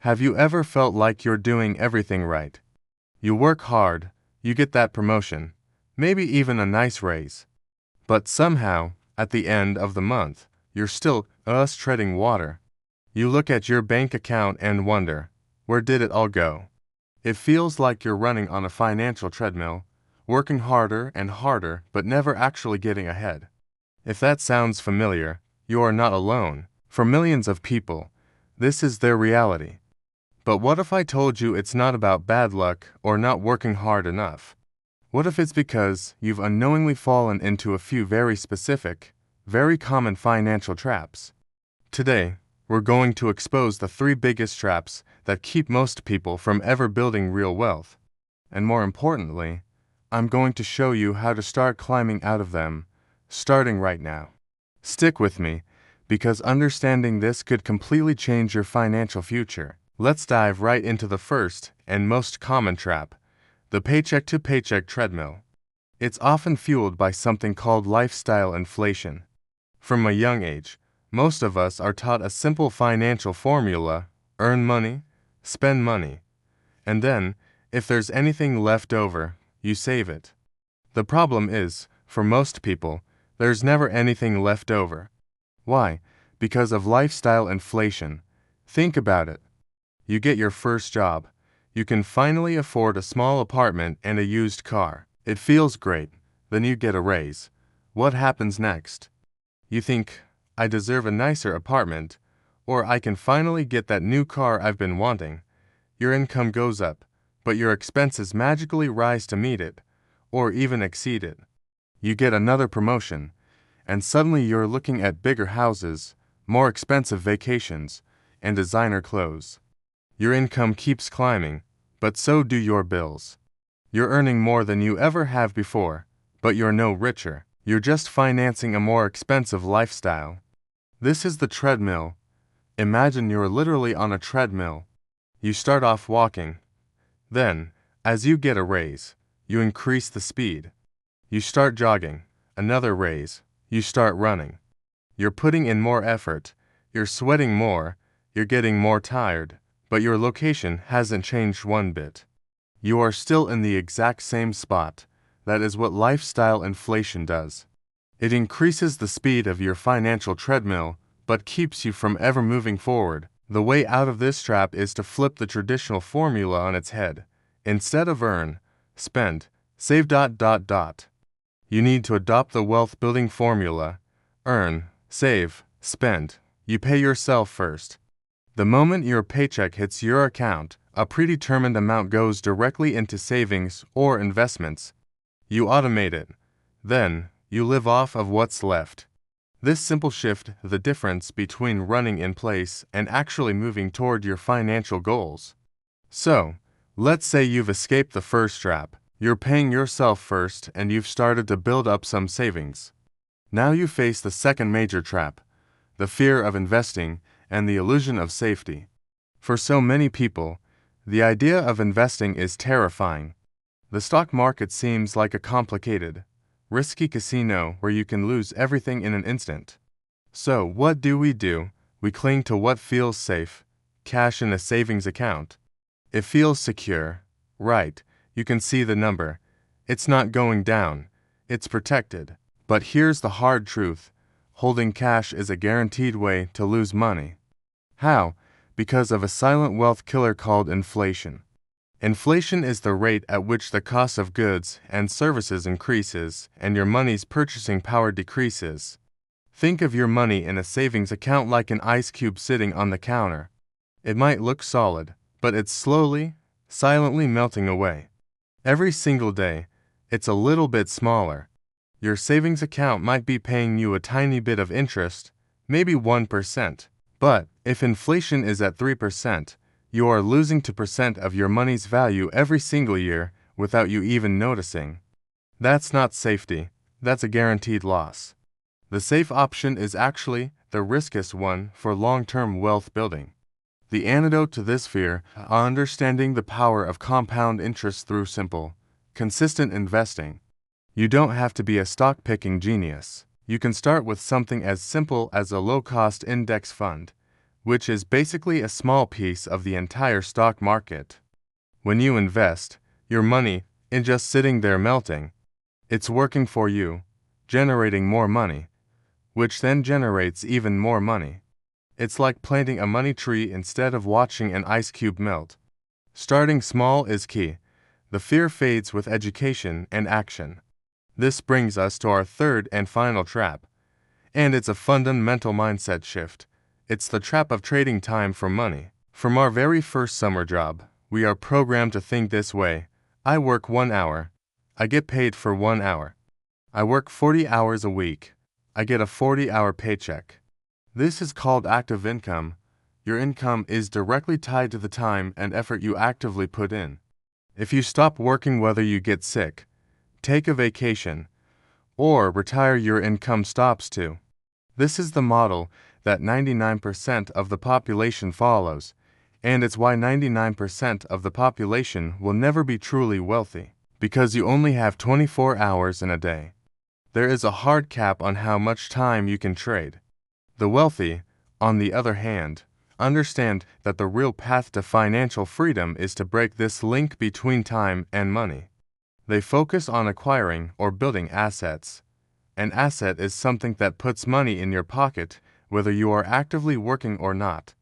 Have you ever felt like you're doing everything right? You work hard, you get that promotion, maybe even a nice raise. But somehow, at the end of the month, you're still treading water. You look at your bank account and wonder, where did it all go? It feels like you're running on a financial treadmill, working harder and harder but never actually getting ahead. If that sounds familiar, you are not alone. For millions of people, this is their reality. But what if I told you it's not about bad luck or not working hard enough? What if it's because you've unknowingly fallen into a few very specific, very common financial traps? Today, we're going to expose the 3 biggest traps that keep most people from ever building real wealth. And more importantly, I'm going to show you how to start climbing out of them, starting right now. Stick with me, because understanding this could completely change your financial future. Let's dive right into the first and most common trap, the paycheck-to-paycheck treadmill. It's often fueled by something called lifestyle inflation. From a young age, most of us are taught a simple financial formula: earn money, spend money, and then, if there's anything left over, you save it. The problem is, for most people, there's never anything left over. Why? Because of lifestyle inflation. Think about it. You get your first job. You can finally afford a small apartment and a used car. It feels great. Then you get a raise. What happens next? You think, I deserve a nicer apartment, or I can finally get that new car I've been wanting. Your income goes up, but your expenses magically rise to meet it, or even exceed it. You get another promotion, and suddenly you're looking at bigger houses, more expensive vacations, and designer clothes. Your income keeps climbing, but so do your bills. You're earning more than you ever have before, but you're no richer. You're just financing a more expensive lifestyle. This is the treadmill. Imagine you're literally on a treadmill. You start off walking. Then, as you get a raise, you increase the speed. You start jogging. Another raise. You start running. You're putting in more effort. You're sweating more. You're getting more tired. But your location hasn't changed one bit. You are still in the exact same spot. That is what lifestyle inflation does. It increases the speed of your financial treadmill, but keeps you from ever moving forward. The way out of this trap is to flip the traditional formula on its head. Instead of earn, spend, save ... You need to adopt the wealth-building formula: earn, save, spend. You pay yourself first. The moment your paycheck hits your account, a predetermined amount goes directly into savings or investments. You automate it. Then, you live off of what's left. This simple shift is the difference between running in place and actually moving toward your financial goals. So, let's say you've escaped the first trap. You're paying yourself first and you've started to build up some savings. Now you face the second major trap, the fear of investing and the illusion of safety. For so many people, the idea of investing is terrifying. The stock market seems like a complicated, risky casino where you can lose everything in an instant. So what do? We cling to what feels safe: cash in a savings account. It feels secure, right? You can see the number. It's not going down. It's protected. But here's the hard truth: holding cash is a guaranteed way to lose money. How? Because of a silent wealth killer called inflation. Inflation is the rate at which the cost of goods and services increases and your money's purchasing power decreases. Think of your money in a savings account like an ice cube sitting on the counter. It might look solid, but it's slowly, silently melting away. Every single day, it's a little bit smaller. Your savings account might be paying you a tiny bit of interest, maybe 1%. But if inflation is at 3%, you are losing 2% of your money's value every single year without you even noticing. That's not safety, that's a guaranteed loss. The safe option is actually the riskiest one for long-term wealth building. The antidote to this fear is understanding the power of compound interest through simple, consistent investing. You don't have to be a stock-picking genius. You can start with something as simple as a low-cost index fund, which is basically a small piece of the entire stock market. When you invest, your money isn't just sitting there melting. It's working for you, generating more money, which then generates even more money. It's like planting a money tree instead of watching an ice cube melt. Starting small is key. The fear fades with education and action. This brings us to our third and final trap. And it's a fundamental mindset shift. It's the trap of trading time for money. From our very first summer job, we are programmed to think this way. I work 1 hour. I get paid for 1 hour. I work 40 hours a week. I get a 40-hour paycheck. This is called active income. Your income is directly tied to the time and effort you actively put in. If you stop working, whether you get sick, take a vacation, or retire, your income stops too. This is the model that 99% of the population follows, and it's why 99% of the population will never be truly wealthy, because you only have 24 hours in a day. There is a hard cap on how much time you can trade. The wealthy, on the other hand, understand that the real path to financial freedom is to break this link between time and money. They focus on acquiring or building assets. An asset is something that puts money in your pocket, whether you are actively working or not.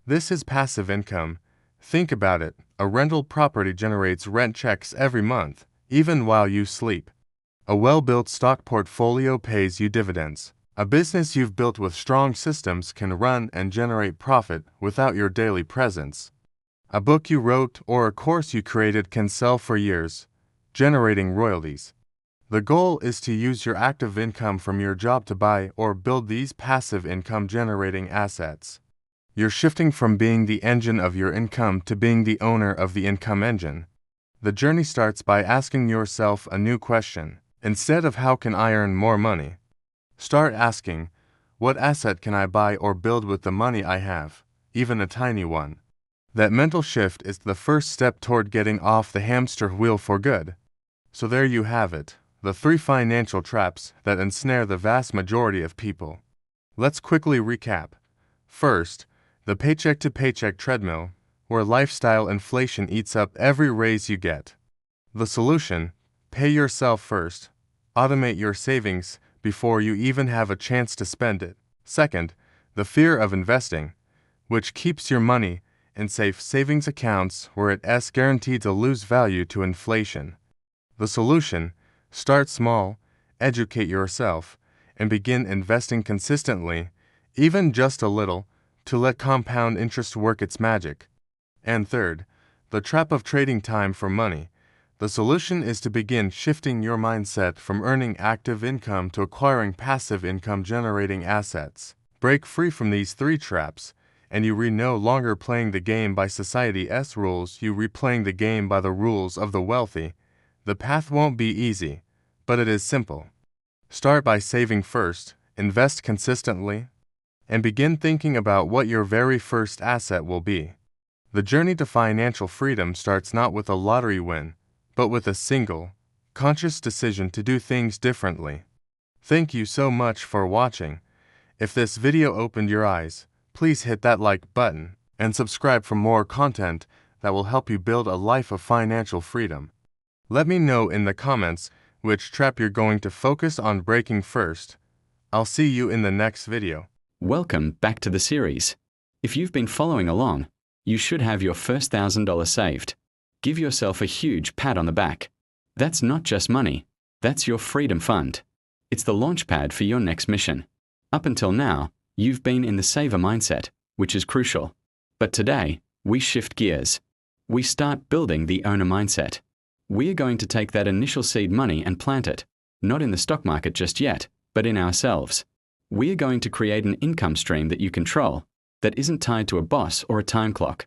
This is passive income. Think about it. A rental property generates rent checks every month, even while you sleep. A well-built stock portfolio pays you dividends. A business you've built with strong systems can run and generate profit without your daily presence. A book you wrote or a course you created can sell for years, generating royalties. The goal is to use your active income from your job to buy or build these passive income-generating assets. You're shifting from being the engine of your income to being the owner of the income engine. The journey starts by asking yourself a new question. Instead of how can I earn more money, start asking, what asset can I buy or build with the money I have, even a tiny one? That mental shift is the first step toward getting off the hamster wheel for good. So there you have it. The 3 financial traps that ensnare the vast majority of people. Let's quickly recap. First, the paycheck-to-paycheck treadmill, where lifestyle inflation eats up every raise you get. The solution: pay yourself first. Automate your savings before you even have a chance to spend it. Second, the fear of investing, which keeps your money in safe savings accounts where it's guaranteed to lose value to inflation. The solution: start small, educate yourself, and begin investing consistently, even just a little, to let compound interest work its magic. And third, the trap of trading time for money. The solution is to begin shifting your mindset from earning active income to acquiring passive income-generating assets. Break free from these 3 traps, and you no longer playing the game by society's rules, you replaying the game by the rules of the wealthy. The path won't be easy, but it is simple. Start by saving first, invest consistently, and begin thinking about what your very first asset will be. The journey to financial freedom starts not with a lottery win, but with a single, conscious decision to do things differently. Thank you so much for watching. If this video opened your eyes, please hit that like button and subscribe for more content that will help you build a life of financial freedom. Let me know in the comments which trap you're going to focus on breaking first. I'll see you in the next video. Welcome back to the series. If you've been following along, you should have your first $1,000 saved. Give yourself a huge pat on the back. That's not just money, that's your freedom fund. It's the launchpad for your next mission. Up until now, you've been in the saver mindset, which is crucial. But today, we shift gears. We start building the owner mindset. We're going to take that initial seed money and plant it, not in the stock market just yet, but in ourselves. We're going to create an income stream that you control, that isn't tied to a boss or a time clock.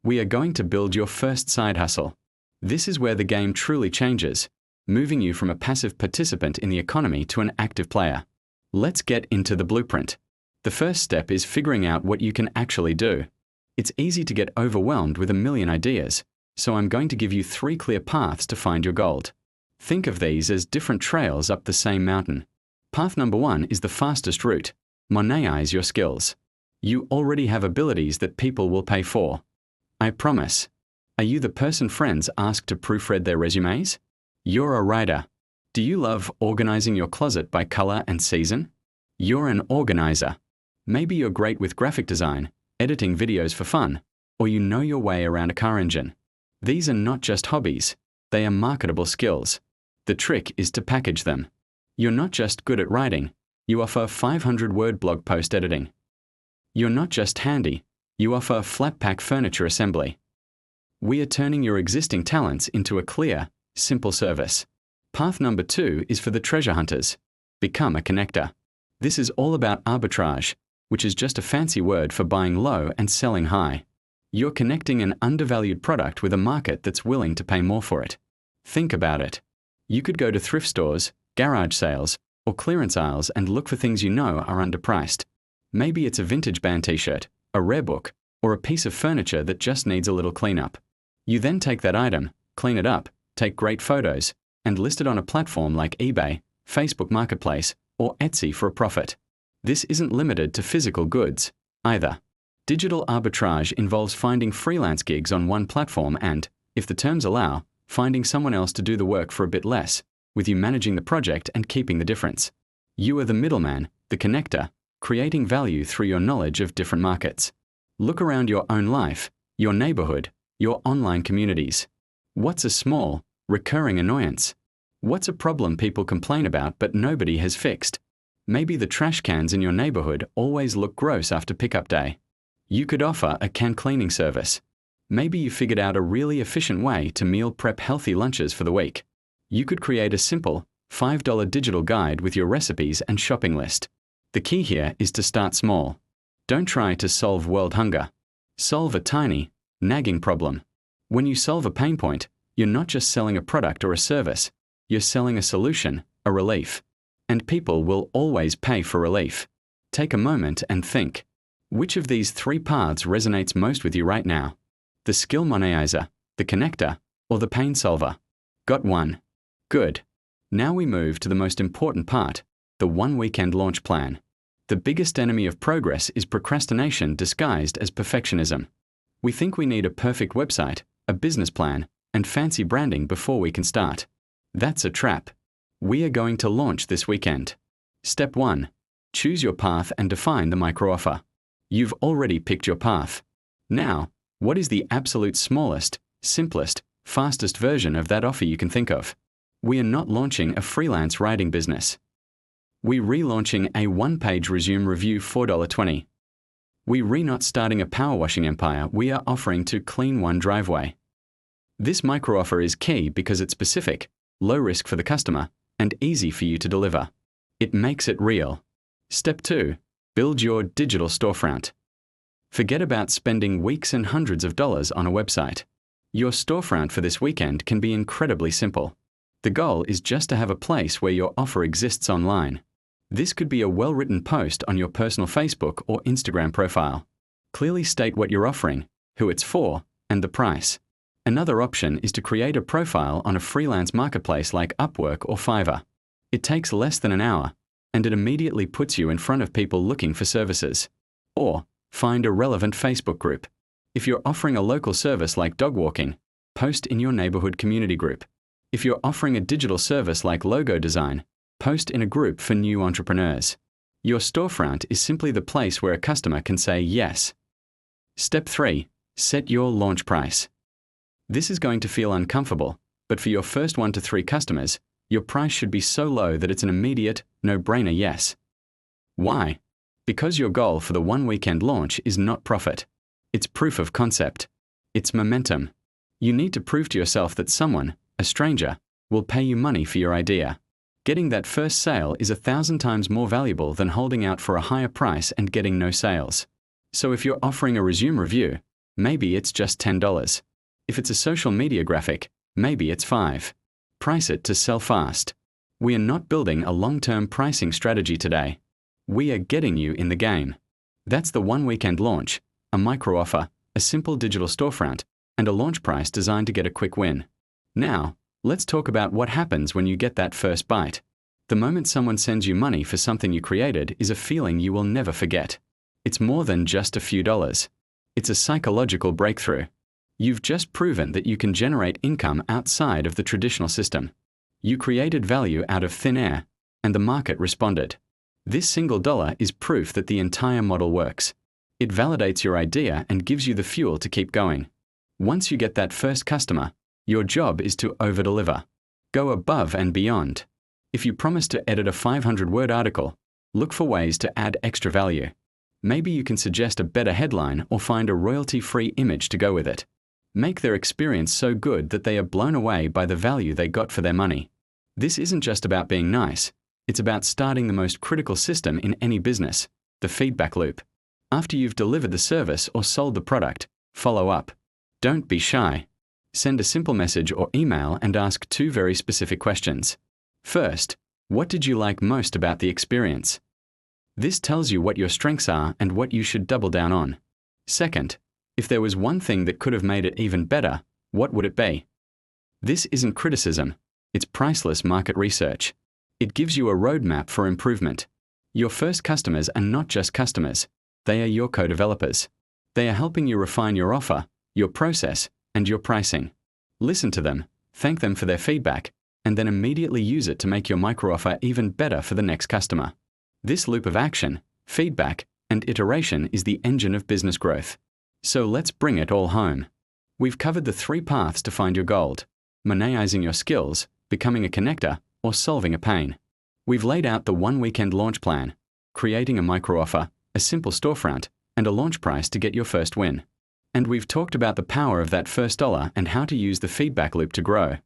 We are going to build your first side hustle. This is where the game truly changes, moving you from a passive participant in the economy to an active player. Let's get into the blueprint. The first step is figuring out what you can actually do. It's easy to get overwhelmed with a million ideas, so I'm going to give you 3 clear paths to find your gold. Think of these as different trails up the same mountain. Path number 1 is the fastest route. Monetize your skills. You already have abilities that people will pay for. I promise. Are you the person friends ask to proofread their resumes? You're a writer. Do you love organizing your closet by color and season? You're an organizer. Maybe you're great with graphic design, editing videos for fun, or you know your way around a car engine. These are not just hobbies, they are marketable skills. The trick is to package them. You're not just good at writing, you offer 500-word blog post editing. You're not just handy, you offer flat-pack furniture assembly. We are turning your existing talents into a clear, simple service. Path number 2 is for the treasure hunters. Become a connector. This is all about arbitrage, which is just a fancy word for buying low and selling high. You're connecting an undervalued product with a market that's willing to pay more for it. Think about it. You could go to thrift stores, garage sales, or clearance aisles and look for things you know are underpriced. Maybe it's a vintage band t-shirt, a rare book, or a piece of furniture that just needs a little cleanup. You then take that item, clean it up, take great photos, and list it on a platform like eBay, Facebook Marketplace, or Etsy for a profit. This isn't limited to physical goods, either. Digital arbitrage involves finding freelance gigs on one platform and, if the terms allow, finding someone else to do the work for a bit less, with you managing the project and keeping the difference. You are the middleman, the connector, creating value through your knowledge of different markets. Look around your own life, your neighborhood, your online communities. What's a small, recurring annoyance? What's a problem people complain about but nobody has fixed? Maybe the trash cans in your neighborhood always look gross after pickup day. You could offer a can cleaning service. Maybe you figured out a really efficient way to meal prep healthy lunches for the week. You could create a simple, $5 digital guide with your recipes and shopping list. The key here is to start small. Don't try to solve world hunger. Solve a tiny, nagging problem. When you solve a pain point, you're not just selling a product or a service, you're selling a solution, a relief. And people will always pay for relief. Take a moment and think. Which of these 3 paths resonates most with you right now? The skill monetizer, the connector, or the pain solver? Got one. Good. Now we move to the most important part, the 1 weekend launch plan. The biggest enemy of progress is procrastination disguised as perfectionism. We think we need a perfect website, a business plan, and fancy branding before we can start. That's a trap. We are going to launch this weekend. Step 1. Choose your path and define the micro-offer. You've already picked your path. Now, what is the absolute smallest, simplest, fastest version of that offer you can think of? We are not launching a freelance writing business. We relaunching a 1-page resume review $4.20. We not starting a power washing empire, we are offering to clean one driveway. This micro offer is key because it's specific, low risk for the customer, and easy for you to deliver. It makes it real. Step 2. Build your digital storefront. Forget about spending weeks and hundreds of dollars on a website. Your storefront for this weekend can be incredibly simple. The goal is just to have a place where your offer exists online. This could be a well-written post on your personal Facebook or Instagram profile. Clearly state what you're offering, who it's for, and the price. Another option is to create a profile on a freelance marketplace like Upwork or Fiverr. It takes less than an hour, and it immediately puts you in front of people looking for services. Or, find a relevant Facebook group. If you're offering a local service like dog walking, post in your neighborhood community group. If you're offering a digital service like logo design, post in a group for new entrepreneurs. Your storefront is simply the place where a customer can say yes. Step 3. Set your launch price. This is going to feel uncomfortable, but for your first 1 to 3 customers, your price should be so low that it's an immediate, no-brainer yes. Why? Because your goal for the 1 weekend launch is not profit. It's proof of concept. It's momentum. You need to prove to yourself that someone, a stranger, will pay you money for your idea. Getting that first sale is 1,000 times more valuable than holding out for a higher price and getting no sales. So if you're offering a resume review, maybe it's just $10. If it's a social media graphic, maybe it's $5. Price it to sell fast. We are not building a long-term pricing strategy today. We are getting you in the game. That's the 1 weekend launch, a micro offer, a simple digital storefront, and a launch price designed to get a quick win. Now, let's talk about what happens when you get that first bite. The moment someone sends you money for something you created is a feeling you will never forget. It's more than just a few dollars. It's a psychological breakthrough. You've just proven that you can generate income outside of the traditional system. You created value out of thin air, and the market responded. This single dollar is proof that the entire model works. It validates your idea and gives you the fuel to keep going. Once you get that first customer, your job is to over-deliver. Go above and beyond. If you promise to edit a 500-word article, look for ways to add extra value. Maybe you can suggest a better headline or find a royalty-free image to go with it. Make their experience so good that they are blown away by the value they got for their money. This isn't just about being nice. It's about starting the most critical system in any business, the feedback loop. After you've delivered the service or sold the product, follow up. Don't be shy. Send a simple message or email and ask 2 very specific questions. First, what did you like most about the experience? This tells you what your strengths are and what you should double down on. Second, if there was one thing that could have made it even better, what would it be? This isn't criticism. It's priceless market research. It gives you a roadmap for improvement. Your first customers are not just customers. They are your co-developers. They are helping you refine your offer, your process, and your pricing. Listen to them, thank them for their feedback, and then immediately use it to make your micro-offer even better for the next customer. This loop of action, feedback, and iteration is the engine of business growth. So let's bring it all home. We've covered the 3 paths to find your gold: monetizing your skills, becoming a connector, or solving a pain. We've laid out the 1-weekend launch plan, creating a micro-offer, a simple storefront, and a launch price to get your first win. And we've talked about the power of that first dollar and how to use the feedback loop to grow.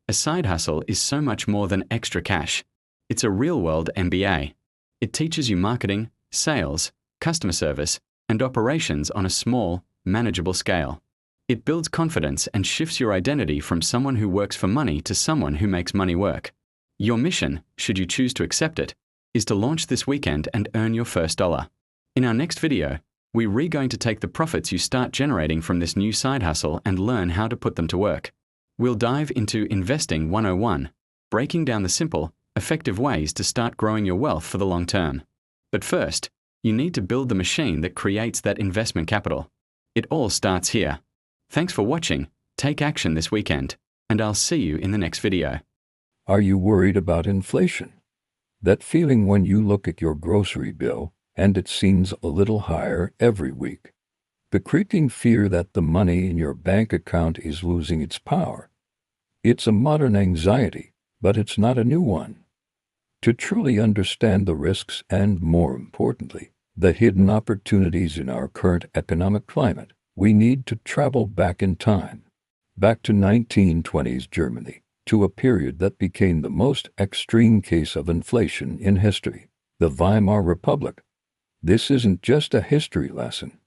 A side hustle is so much more than extra cash. It's a real-world MBA. It teaches you marketing, sales, customer service, and operations on a small, manageable scale. It builds confidence and shifts your identity from someone who works for money to someone who makes money work. Your mission, should you choose to accept it, is to launch this weekend and earn your first dollar. In our next video, we're going to take the profits you start generating from this new side hustle and learn how to put them to work. We'll dive into Investing 101, breaking down the simple, effective ways to start growing your wealth for the long term. But first, you need to build the machine that creates that investment capital. It all starts here. Thanks for watching, take action this weekend, and I'll see you in the next video. Are you worried about inflation? That feeling when you look at your grocery bill and it seems a little higher every week. The creeping fear that the money in your bank account is losing its power. It's a modern anxiety, but it's not a new one. To truly understand the risks and, more importantly, the hidden opportunities in our current economic climate, we need to travel back in time, back to 1920s Germany, to a period that became the most extreme case of inflation in history, the Weimar Republic. This isn't just a history lesson.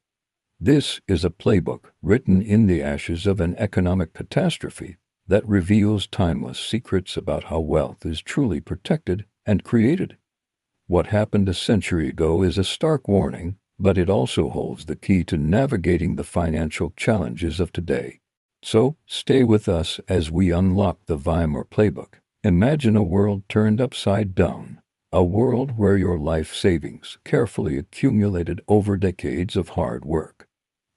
This is a playbook written in the ashes of an economic catastrophe that reveals timeless secrets about how wealth is truly protected and created. What happened a century ago is a stark warning, but it also holds the key to navigating the financial challenges of today. So, stay with us as we unlock the Weimar playbook. Imagine a world turned upside down, a world where your life savings, carefully accumulated over decades of hard work,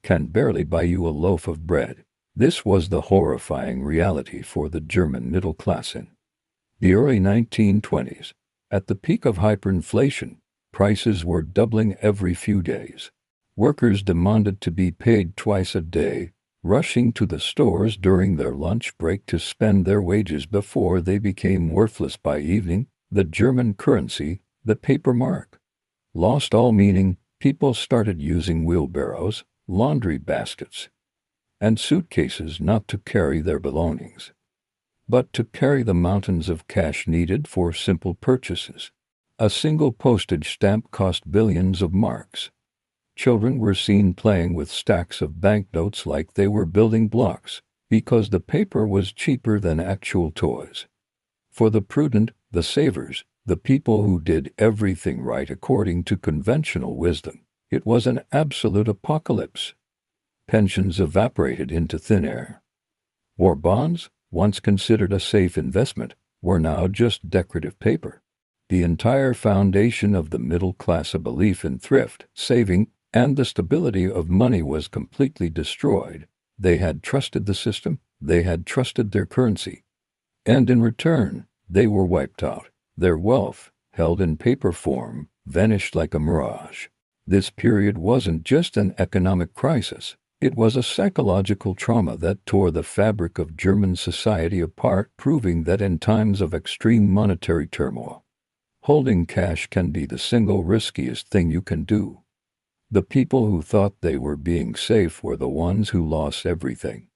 can barely buy you a loaf of bread. This was the horrifying reality for the German middle class in the early 1920s. At the peak of hyperinflation, prices were doubling every few days. Workers demanded to be paid twice a day, rushing to the stores during their lunch break to spend their wages before they became worthless by evening. The German currency, the paper mark, lost all meaning. People started using wheelbarrows, laundry baskets, and suitcases not to carry their belongings, but to carry the mountains of cash needed for simple purchases. A single postage stamp cost billions of marks. Children were seen playing with stacks of banknotes like they were building blocks, because the paper was cheaper than actual toys. For the prudent, the savers, the people who did everything right according to conventional wisdom, it was an absolute apocalypse. Pensions evaporated into thin air. War bonds, once considered a safe investment, were now just decorative paper. The entire foundation of the middle class, a belief in thrift saving, and the stability of money was completely destroyed. They had trusted the system, they had trusted their currency, and in return, they were wiped out. Their wealth, held in paper form, vanished like a mirage. This period wasn't just an economic crisis. It was a psychological trauma that tore the fabric of German society apart, proving that in times of extreme monetary turmoil, holding cash can be the single riskiest thing you can do. The people who thought they were being safe were the ones who lost everything.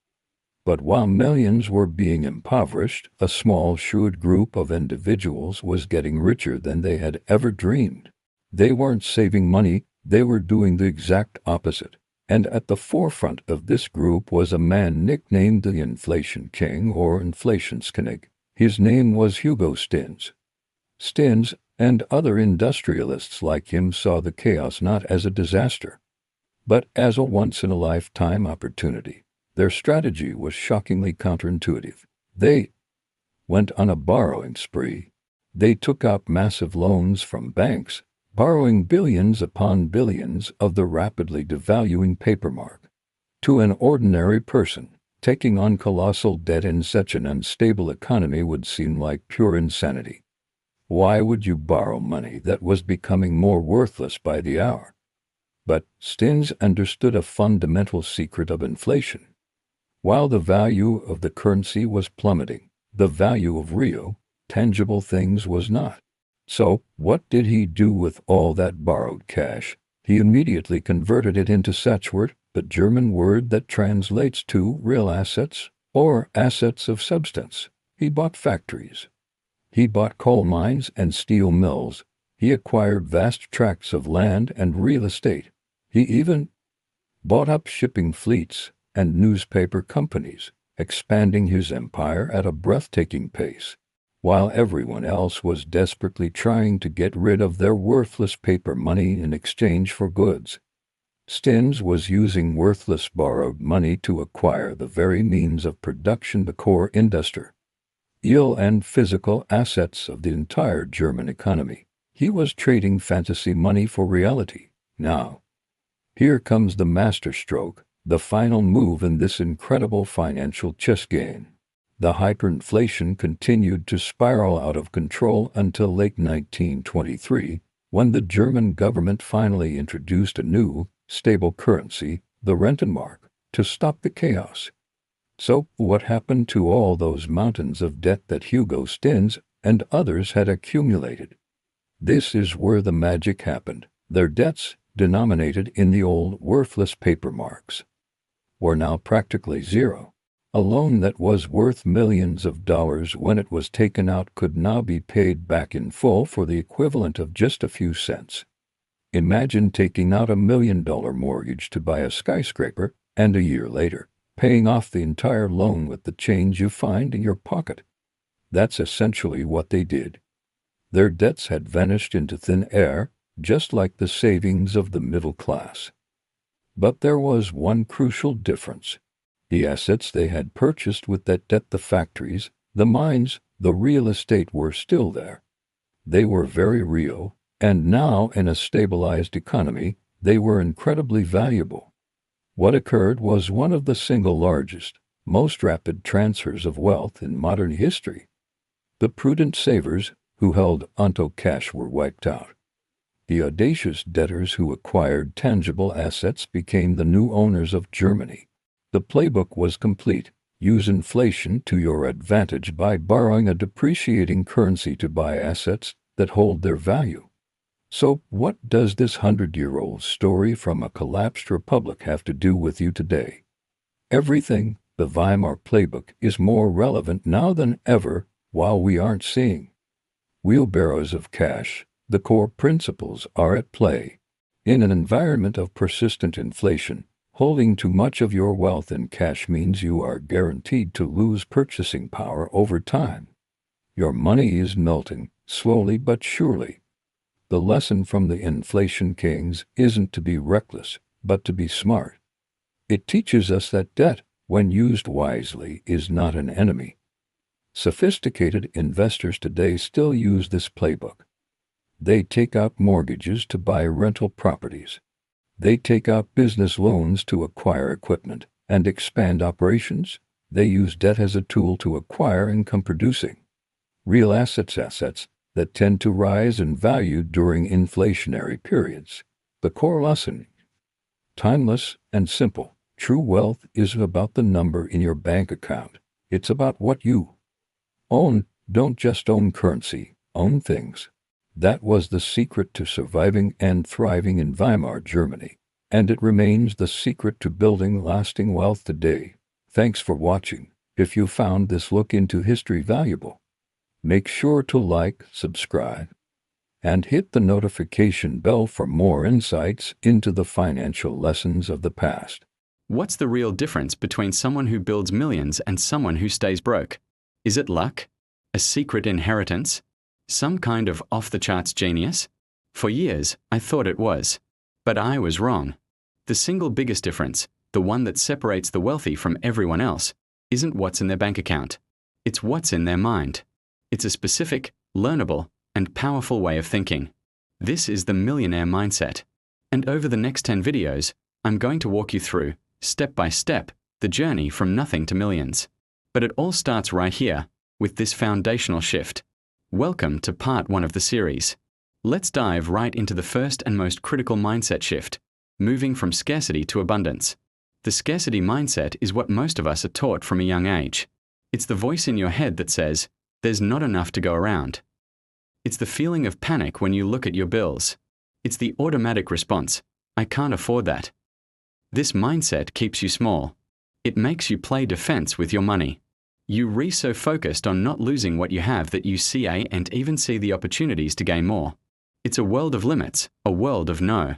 But while millions were being impoverished, a small, shrewd group of individuals was getting richer than they had ever dreamed. They weren't saving money, they were doing the exact opposite. And at the forefront of this group was a man nicknamed the Inflation King or Inflationskönig. His name was Hugo Stinnes. Stinnes and other industrialists like him saw the chaos not as a disaster, but as a once-in-a-lifetime opportunity. Their strategy was shockingly counterintuitive. They went on a borrowing spree. They took out massive loans from banks, borrowing billions upon billions of the rapidly devaluing paper mark. To an ordinary person, taking on colossal debt in such an unstable economy would seem like pure insanity. Why would you borrow money that was becoming more worthless by the hour? But Stinnes understood a fundamental secret of inflation. While the value of the currency was plummeting, the value of real, tangible things was not. So, what did he do with all that borrowed cash? He immediately converted it into Satzwert, the German word that translates to real assets or assets of substance. He bought factories. He bought coal mines and steel mills. He acquired vast tracts of land and real estate. He even bought up shipping fleets and newspaper companies, expanding his empire at a breathtaking pace, while everyone else was desperately trying to get rid of their worthless paper money in exchange for goods. Stinnes was using worthless borrowed money to acquire the very means of production, the core industrial and physical assets of the entire German economy. He was trading fantasy money for reality. Now, here comes the masterstroke, the final move in this incredible financial chess game. The hyperinflation continued to spiral out of control until late 1923, when the German government finally introduced a new, stable currency, the Rentenmark, to stop the chaos. So, what happened to all those mountains of debt that Hugo Stinnes and others had accumulated? This is where the magic happened. Their debts, denominated in the old worthless paper marks, were now practically zero. A loan that was worth millions of dollars when it was taken out could now be paid back in full for the equivalent of just a few cents. Imagine taking out $1 million mortgage to buy a skyscraper, and a year later, paying off the entire loan with the change you find in your pocket. That's essentially what they did. Their debts had vanished into thin air, just like the savings of the middle class. But there was one crucial difference. The assets they had purchased with that debt, the factories, the mines, the real estate, were still there. They were very real, and now in a stabilized economy, they were incredibly valuable. What occurred was one of the single largest, most rapid transfers of wealth in modern history. The prudent savers who held onto cash were wiped out. The audacious debtors who acquired tangible assets became the new owners of Germany. The playbook was complete. Use inflation to your advantage by borrowing a depreciating currency to buy assets that hold their value. So, what does this 100-year-old story from a collapsed republic have to do with you today? Everything. The Weimar playbook is more relevant now than ever. While we aren't seeing wheelbarrows of cash, the core principles are at play. In an environment of persistent inflation, holding too much of your wealth in cash means you are guaranteed to lose purchasing power over time. Your money is melting, slowly but surely. The lesson from the inflation kings isn't to be reckless, but to be smart. It teaches us that debt, when used wisely, is not an enemy. Sophisticated investors today still use this playbook. They take out mortgages to buy rental properties. They take out business loans to acquire equipment and expand operations. They use debt as a tool to acquire income-producing real assets that tend to rise in value during inflationary periods. The core lesson: timeless and simple. True wealth isn't about the number in your bank account. It's about what you own. Don't just own currency, own things. That was the secret to surviving and thriving in Weimar, Germany. And it remains the secret to building lasting wealth today. Thanks for watching. If you found this look into history valuable, make sure to like, subscribe, and hit the notification bell for more insights into the financial lessons of the past. What's the real difference between someone who builds millions and someone who stays broke? Is it luck? A secret inheritance? Some kind of off-the-charts genius? For years, I thought it was. But I was wrong. The single biggest difference, the one that separates the wealthy from everyone else, isn't what's in their bank account. It's what's in their mind. It's a specific, learnable, and powerful way of thinking. This is the millionaire mindset. And over the next 10 videos, I'm going to walk you through, step by step, the journey from nothing to millions. But it all starts right here, with this foundational shift. Welcome to part 1 of the series. Let's dive right into the first and most critical mindset shift, moving from scarcity to abundance. The scarcity mindset is what most of us are taught from a young age. It's the voice in your head that says, there's not enough to go around. It's the feeling of panic when you look at your bills. It's the automatic response, I can't afford that. This mindset keeps you small. It makes you play defense with your money. You so focused on not losing what you have that you and even see the opportunities to gain more. It's a world of limits, a world of no.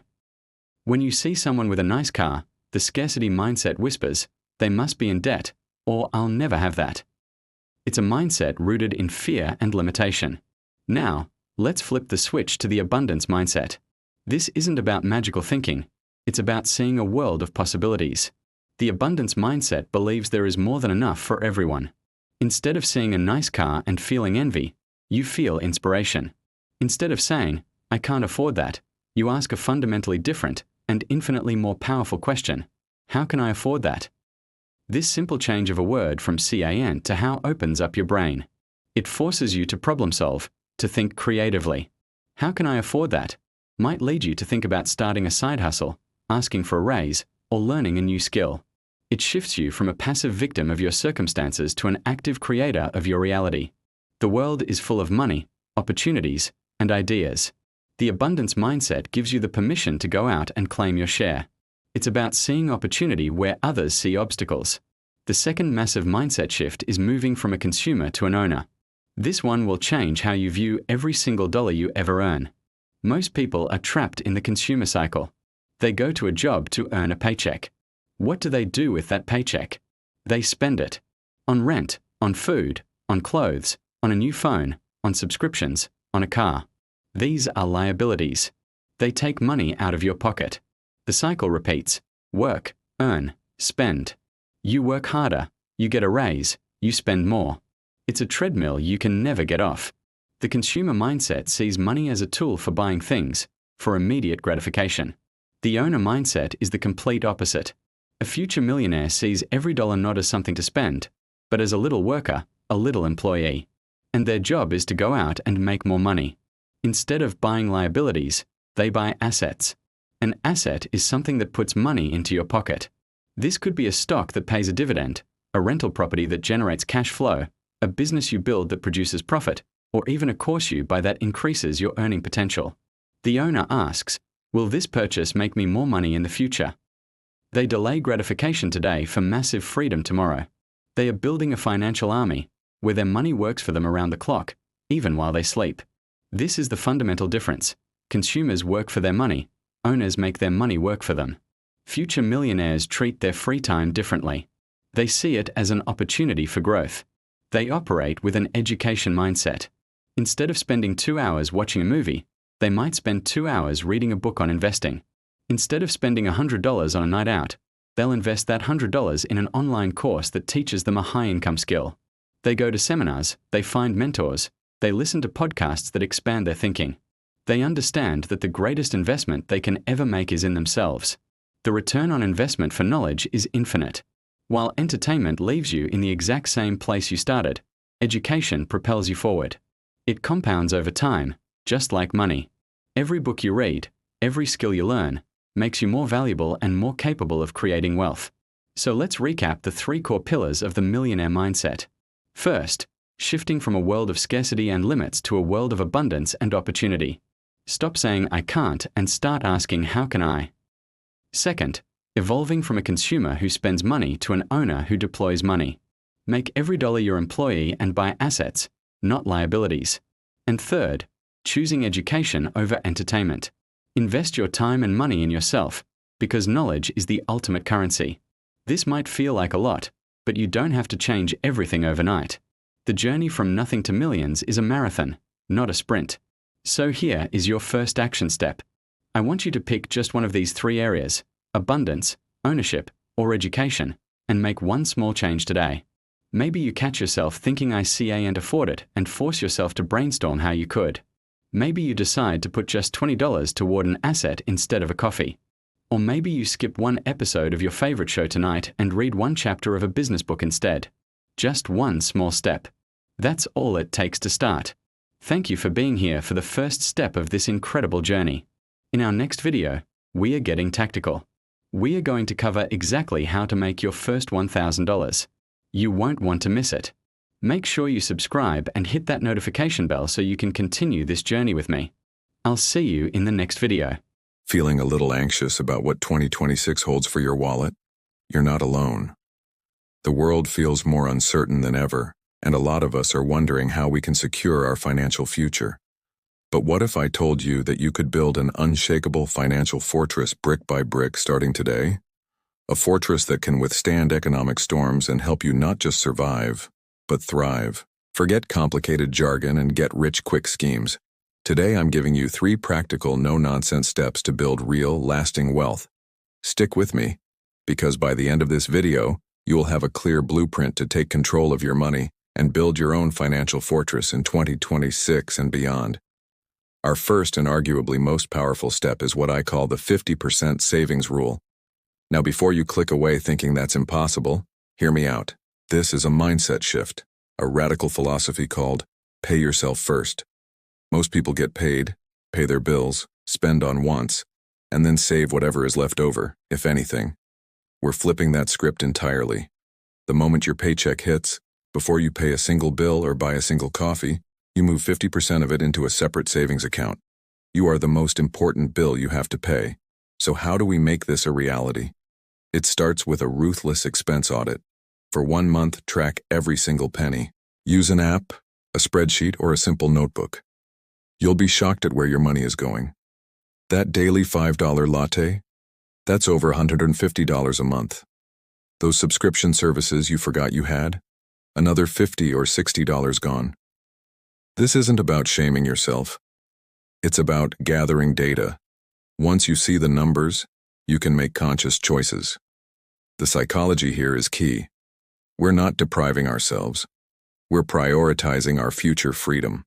When you see someone with a nice car, the scarcity mindset whispers, they must be in debt, or I'll never have that. It's a mindset rooted in fear and limitation. Now, let's flip the switch to the abundance mindset. This isn't about magical thinking. It's about seeing a world of possibilities. The abundance mindset believes there is more than enough for everyone. Instead of seeing a nice car and feeling envy, you feel inspiration. Instead of saying, I can't afford that, you ask a fundamentally different and infinitely more powerful question. How can I afford that? This simple change of a word from CAN to how opens up your brain. It forces you to problem solve, to think creatively. How can I afford that? Might lead you to think about starting a side hustle, asking for a raise, or learning a new skill. It shifts you from a passive victim of your circumstances to an active creator of your reality. The world is full of money, opportunities, and ideas. The abundance mindset gives you the permission to go out and claim your share. It's about seeing opportunity where others see obstacles. The second massive mindset shift is moving from a consumer to an owner. This one will change how you view every single dollar you ever earn. Most people are trapped in the consumer cycle. They go to a job to earn a paycheck. What do they do with that paycheck? They spend it. On rent, on food, on clothes, on a new phone, on subscriptions, on a car. These are liabilities. They take money out of your pocket. The cycle repeats. Work, earn, spend. You work harder, you get a raise, you spend more. It's a treadmill you can never get off. The consumer mindset sees money as a tool for buying things, for immediate gratification. The owner mindset is the complete opposite. A future millionaire sees every dollar not as something to spend, but as a little worker, a little employee. And their job is to go out and make more money. Instead of buying liabilities, they buy assets. An asset is something that puts money into your pocket. This could be a stock that pays a dividend, a rental property that generates cash flow, a business you build that produces profit, or even a course you buy that increases your earning potential. The owner asks, will this purchase make me more money in the future? They delay gratification today for massive freedom tomorrow. They are building a financial army, where their money works for them around the clock, even while they sleep. This is the fundamental difference. Consumers work for their money. Owners make their money work for them. Future millionaires treat their free time differently. They see it as an opportunity for growth. They operate with an education mindset. Instead of spending 2 hours watching a movie, they might spend 2 hours reading a book on investing. Instead of spending $100 on a night out, they'll invest that $100 in an online course that teaches them a high-income skill. They go to seminars, they find mentors, they listen to podcasts that expand their thinking. They understand that the greatest investment they can ever make is in themselves. The return on investment for knowledge is infinite. While entertainment leaves you in the exact same place you started, education propels you forward. It compounds over time, just like money. Every book you read, every skill you learn, makes you more valuable and more capable of creating wealth. So let's recap the 3 core pillars of the millionaire mindset. First, shifting from a world of scarcity and limits to a world of abundance and opportunity. Stop saying "I can't" and start asking "How can I?" Second, evolving from a consumer who spends money to an owner who deploys money. Make every dollar your employee and buy assets, not liabilities. And third, choosing education over entertainment. Invest your time and money in yourself, because knowledge is the ultimate currency. This might feel like a lot, but you don't have to change everything overnight. The journey from nothing to millions is a marathon, not a sprint. So here is your first action step. I want you to pick just one of these 3 areas: abundance, ownership, or education, and make one small change today. Maybe you catch yourself thinking "I can't afford it" and force yourself to brainstorm how you could. Maybe you decide to put just $20 toward an asset instead of a coffee. Or maybe you skip one episode of your favorite show tonight and read one chapter of a business book instead. Just one small step. That's all it takes to start. Thank you for being here for the first step of this incredible journey. In our next video, we are getting tactical. We are going to cover exactly how to make your first $1,000. You won't want to miss it. Make sure you subscribe and hit that notification bell so you can continue this journey with me. I'll see you in the next video. Feeling a little anxious about what 2026 holds for your wallet? You're not alone. The world feels more uncertain than ever, and a lot of us are wondering how we can secure our financial future. But what if I told you that you could build an unshakable financial fortress brick by brick starting today? A fortress that can withstand economic storms and help you not just survive, but thrive. Forget complicated jargon and get-rich-quick schemes. Today I'm giving you 3 practical, no-nonsense steps to build real, lasting wealth. Stick with me, because by the end of this video, you will have a clear blueprint to take control of your money and build your own financial fortress in 2026 and beyond. Our first and arguably most powerful step is what I call the 50% savings rule. Now, before you click away thinking that's impossible, hear me out. This is a mindset shift, a radical philosophy called pay yourself first. Most people get paid, pay their bills, spend on wants, and then save whatever is left over, if anything. We're flipping that script entirely. The moment your paycheck hits, before you pay a single bill or buy a single coffee, you move 50% of it into a separate savings account. You are the most important bill you have to pay. So how do we make this a reality? It starts with a ruthless expense audit. For 1 month, track every single penny. Use an app, a spreadsheet, or a simple notebook. You'll be shocked at where your money is going. That daily $5 latte? That's over $150 a month. Those subscription services you forgot you had? Another $50 or $60 gone. This isn't about shaming yourself. It's about gathering data. Once you see the numbers, you can make conscious choices. The psychology here is key. We're not depriving ourselves. We're prioritizing our future freedom.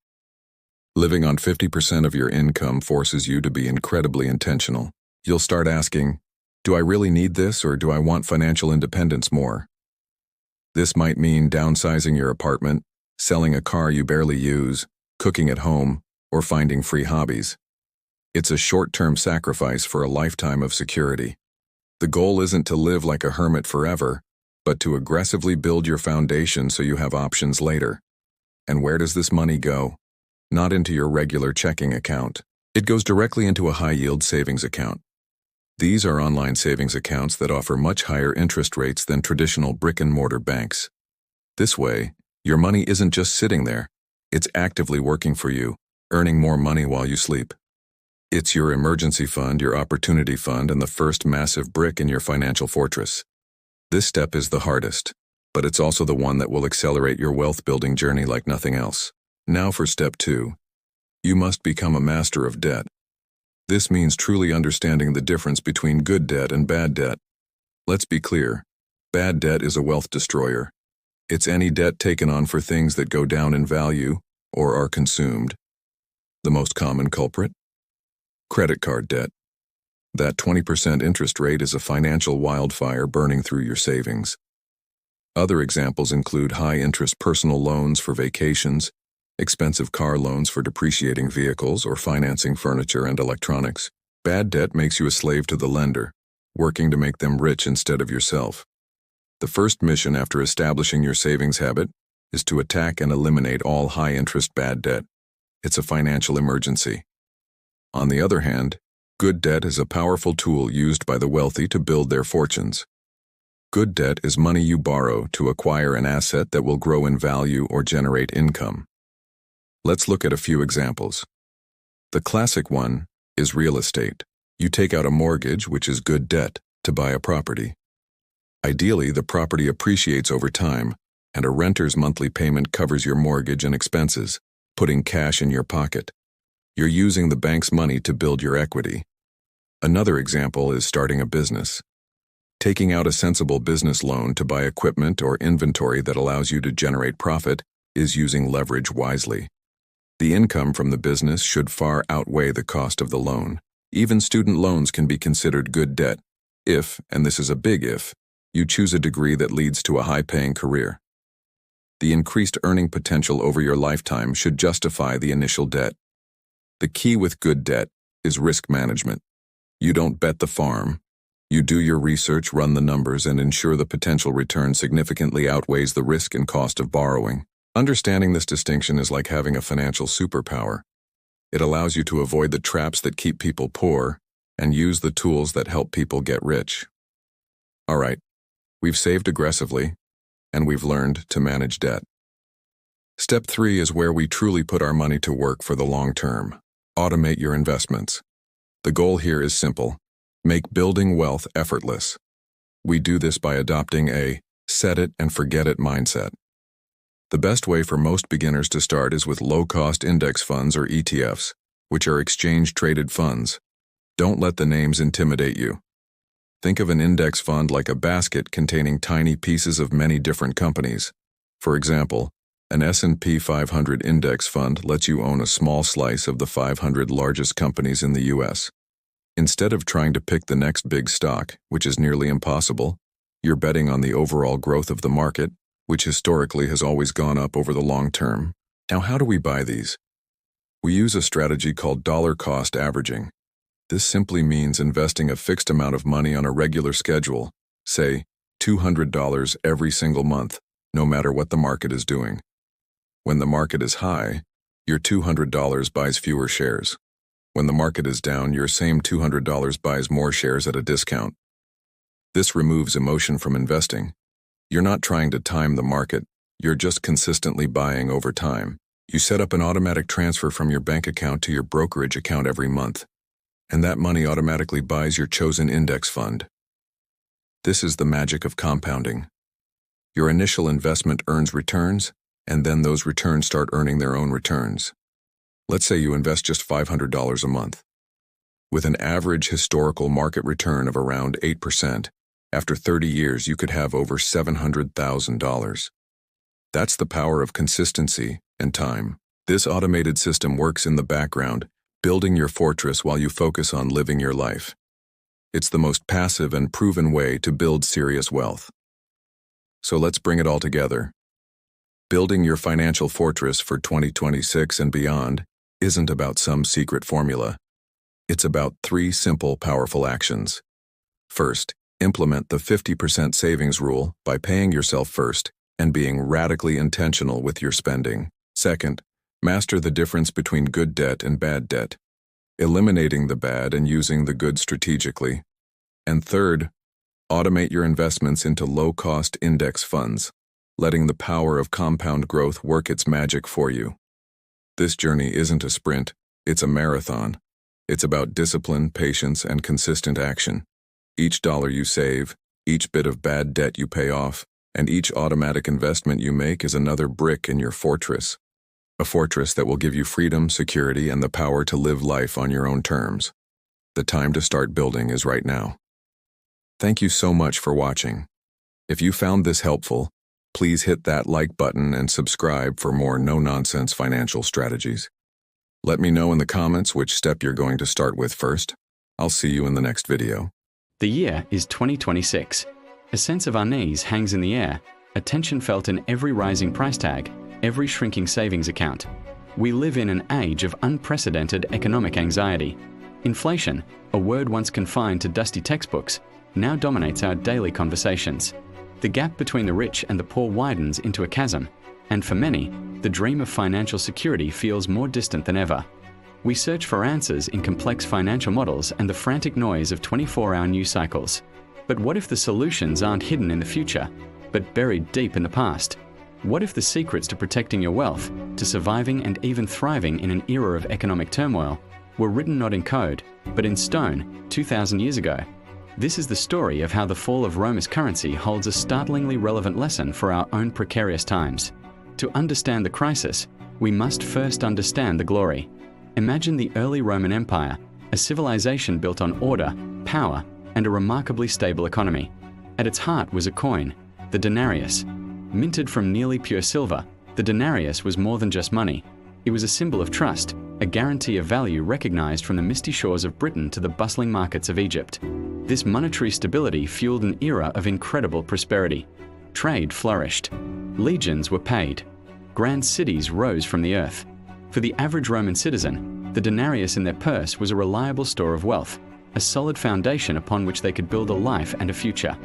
Living on 50% of your income forces you to be incredibly intentional. You'll start asking, do I really need this, or do I want financial independence more? This might mean downsizing your apartment, selling a car you barely use, cooking at home, or finding free hobbies. It's a short-term sacrifice for a lifetime of security. The goal isn't to live like a hermit forever, but to aggressively build your foundation so you have options later. And where does this money go? Not into your regular checking account. It goes directly into a high-yield savings account. These are online savings accounts that offer much higher interest rates than traditional brick-and-mortar banks. This way, your money isn't just sitting there. It's actively working for you, earning more money while you sleep. It's your emergency fund, your opportunity fund, and the first massive brick in your financial fortress. This step is the hardest, but it's also the one that will accelerate your wealth-building journey like nothing else. Now for step 2. You must become a master of debt. This means truly understanding the difference between good debt and bad debt. Let's be clear. Bad debt is a wealth destroyer. It's any debt taken on for things that go down in value or are consumed. The most common culprit? Credit card debt. That 20% interest rate is a financial wildfire burning through your savings. Other examples include high-interest personal loans for vacations, expensive car loans for depreciating vehicles or financing furniture and electronics. Bad debt makes you a slave to the lender, working to make them rich instead of yourself. The first mission after establishing your savings habit is to attack and eliminate all high-interest bad debt. It's a financial emergency. On the other hand, good debt is a powerful tool used by the wealthy to build their fortunes. Good debt is money you borrow to acquire an asset that will grow in value or generate income. Let's look at a few examples. The classic one is real estate. You take out a mortgage, which is good debt, to buy a property. Ideally, the property appreciates over time, and a renter's monthly payment covers your mortgage and expenses, putting cash in your pocket. You're using the bank's money to build your equity. Another example is starting a business. Taking out a sensible business loan to buy equipment or inventory that allows you to generate profit is using leverage wisely. The income from the business should far outweigh the cost of the loan. Even student loans can be considered good debt if, and this is a big if, you choose a degree that leads to a high-paying career. The increased earning potential over your lifetime should justify the initial debt. The key with good debt is risk management. You don't bet the farm. You do your research, run the numbers, and ensure the potential return significantly outweighs the risk and cost of borrowing. Understanding this distinction is like having a financial superpower. It allows you to avoid the traps that keep people poor and use the tools that help people get rich. All right, we've saved aggressively, and we've learned to manage debt. Step 3 is where we truly put our money to work for the long term. Automate your investments. The goal here is simple. Make building wealth effortless. We do this by adopting a set-it-and-forget-it mindset. The best way for most beginners to start is with low-cost index funds or ETFs, which are exchange-traded funds. Don't let the names intimidate you. Think of an index fund like a basket containing tiny pieces of many different companies. For example, an S&P 500 index fund lets you own a small slice of the 500 largest companies in the U.S. Instead of trying to pick the next big stock, which is nearly impossible, you're betting on the overall growth of the market, which historically has always gone up over the long term. Now, how do we buy these? We use a strategy called dollar cost averaging. This simply means investing a fixed amount of money on a regular schedule, say $200 every single month, no matter what the market is doing. When the market is high, your $200 buys fewer shares. When the market is down, your same $200 buys more shares at a discount. This removes emotion from investing. You're not trying to time the market, you're just consistently buying over time. You set up an automatic transfer from your bank account to your brokerage account every month, and that money automatically buys your chosen index fund. This is the magic of compounding. Your initial investment earns returns, and then those returns start earning their own returns. Let's say you invest just $500 a month. With an average historical market return of around 8%, after 30 years you could have over $700,000. That's the power of consistency and time. This automated system works in the background, building your fortress while you focus on living your life. It's the most passive and proven way to build serious wealth. So let's bring it all together. Building your financial fortress for 2026 and beyond isn't about some secret formula. It's about 3 simple, powerful actions. First, implement the 50% savings rule by paying yourself first and being radically intentional with your spending. Second, master the difference between good debt and bad debt, eliminating the bad and using the good strategically. And third, automate your investments into low-cost index funds, letting the power of compound growth work its magic for you. This journey isn't a sprint, it's a marathon. It's about discipline, patience, and consistent action. Each dollar you save, each bit of bad debt you pay off, and each automatic investment you make is another brick in your fortress. A fortress that will give you freedom, security, and the power to live life on your own terms. The time to start building is right now. Thank you so much for watching. If you found this helpful, please hit that like button and subscribe for more no-nonsense financial strategies. Let me know in the comments which step you're going to start with first. I'll see you in the next video. The year is 2026. A sense of unease hangs in the air, a tension felt in every rising price tag, every shrinking savings account. We live in an age of unprecedented economic anxiety. Inflation, a word once confined to dusty textbooks, now dominates our daily conversations. The gap between the rich and the poor widens into a chasm, and for many, the dream of financial security feels more distant than ever. We search for answers in complex financial models and the frantic noise of 24-hour news cycles. But what if the solutions aren't hidden in the future, but buried deep in the past? What if the secrets to protecting your wealth, to surviving and even thriving in an era of economic turmoil, were written not in code, but in stone 2,000 years ago? This is the story of how the fall of Rome's currency holds a startlingly relevant lesson for our own precarious times. To understand the crisis, we must first understand the glory. Imagine the early Roman Empire, a civilization built on order, power, and a remarkably stable economy. At its heart was a coin, the denarius. Minted from nearly pure silver, the denarius was more than just money. It was a symbol of trust, a guarantee of value recognized from the misty shores of Britain to the bustling markets of Egypt. This monetary stability fueled an era of incredible prosperity. Trade flourished. Legions were paid. Grand cities rose from the earth. For the average Roman citizen, the denarius in their purse was a reliable store of wealth, a solid foundation upon which they could build a life and a future.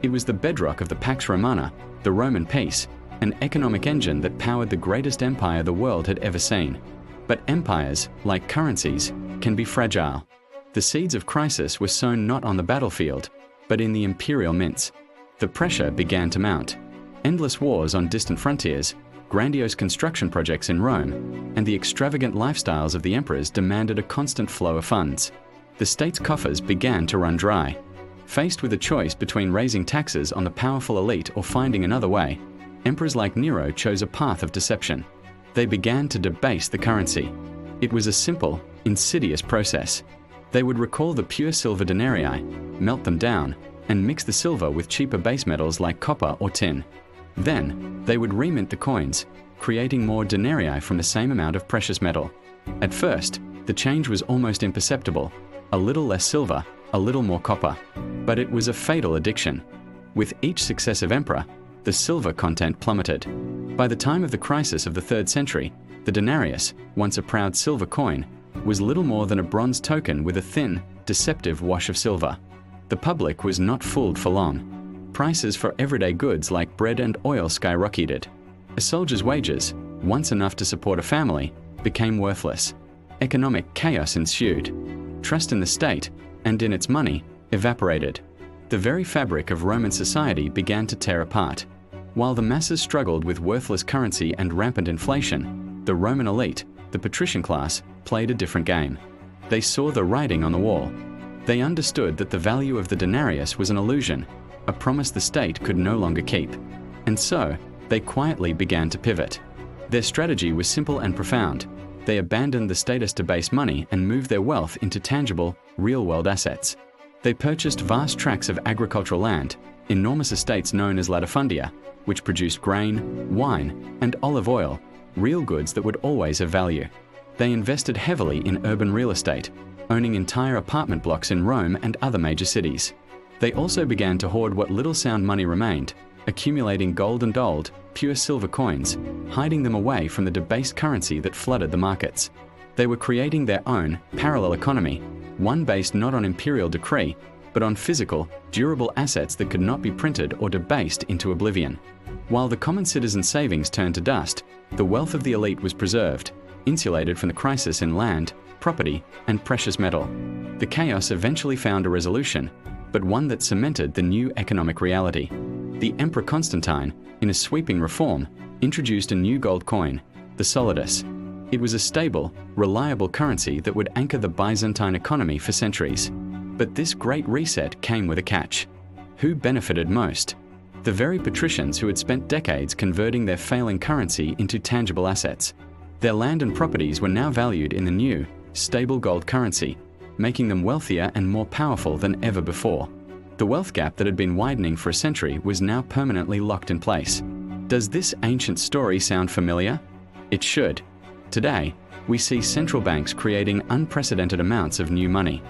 It was the bedrock of the Pax Romana, the Roman peace, an economic engine that powered the greatest empire the world had ever seen. But empires, like currencies, can be fragile. The seeds of crisis were sown not on the battlefield, but in the imperial mints. The pressure began to mount. Endless wars on distant frontiers, grandiose construction projects in Rome, and the extravagant lifestyles of the emperors demanded a constant flow of funds. The state's coffers began to run dry. Faced with a choice between raising taxes on the powerful elite or finding another way, emperors like Nero chose a path of deception. They began to debase the currency. It was a simple, insidious process. They would recall the pure silver denarii, melt them down, and mix the silver with cheaper base metals like copper or tin. Then, they would remint the coins, creating more denarii from the same amount of precious metal. At first, the change was almost imperceptible. A little less silver, a little more copper. But it was a fatal addiction. With each successive emperor, the silver content plummeted. By the time of the crisis of the 3rd century, the denarius, once a proud silver coin, was little more than a bronze token with a thin, deceptive wash of silver. The public was not fooled for long. Prices for everyday goods like bread and oil skyrocketed. A soldier's wages, once enough to support a family, became worthless. Economic chaos ensued. Trust in the state, and in its money, evaporated. The very fabric of Roman society began to tear apart. While the masses struggled with worthless currency and rampant inflation, the Roman elite, the patrician class, played a different game. They saw the writing on the wall. They understood that the value of the denarius was an illusion, a promise the state could no longer keep. And so, they quietly began to pivot. Their strategy was simple and profound. They abandoned the status to base money and moved their wealth into tangible, real-world assets. They purchased vast tracts of agricultural land, enormous estates known as latifundia, which produced grain, wine, and olive oil, real goods that would always have value. They invested heavily in urban real estate, owning entire apartment blocks in Rome and other major cities. They also began to hoard what little sound money remained, accumulating gold and old, pure silver coins, hiding them away from the debased currency that flooded the markets. They were creating their own parallel economy, one based not on imperial decree, but on physical, durable assets that could not be printed or debased into oblivion. While the common citizen's savings turned to dust, the wealth of the elite was preserved, insulated from the crisis in land, property, and precious metal. The chaos eventually found a resolution, but one that cemented the new economic reality. The Emperor Constantine, in a sweeping reform, introduced a new gold coin, the solidus. It was a stable, reliable currency that would anchor the Byzantine economy for centuries. But this great reset came with a catch. Who benefited most? The very patricians who had spent decades converting their failing currency into tangible assets. Their land and properties were now valued in the new, stable gold currency, making them wealthier and more powerful than ever before. The wealth gap that had been widening for a century was now permanently locked in place. Does this ancient story sound familiar? It should. Today, We see central banks creating unprecedented amounts of new money.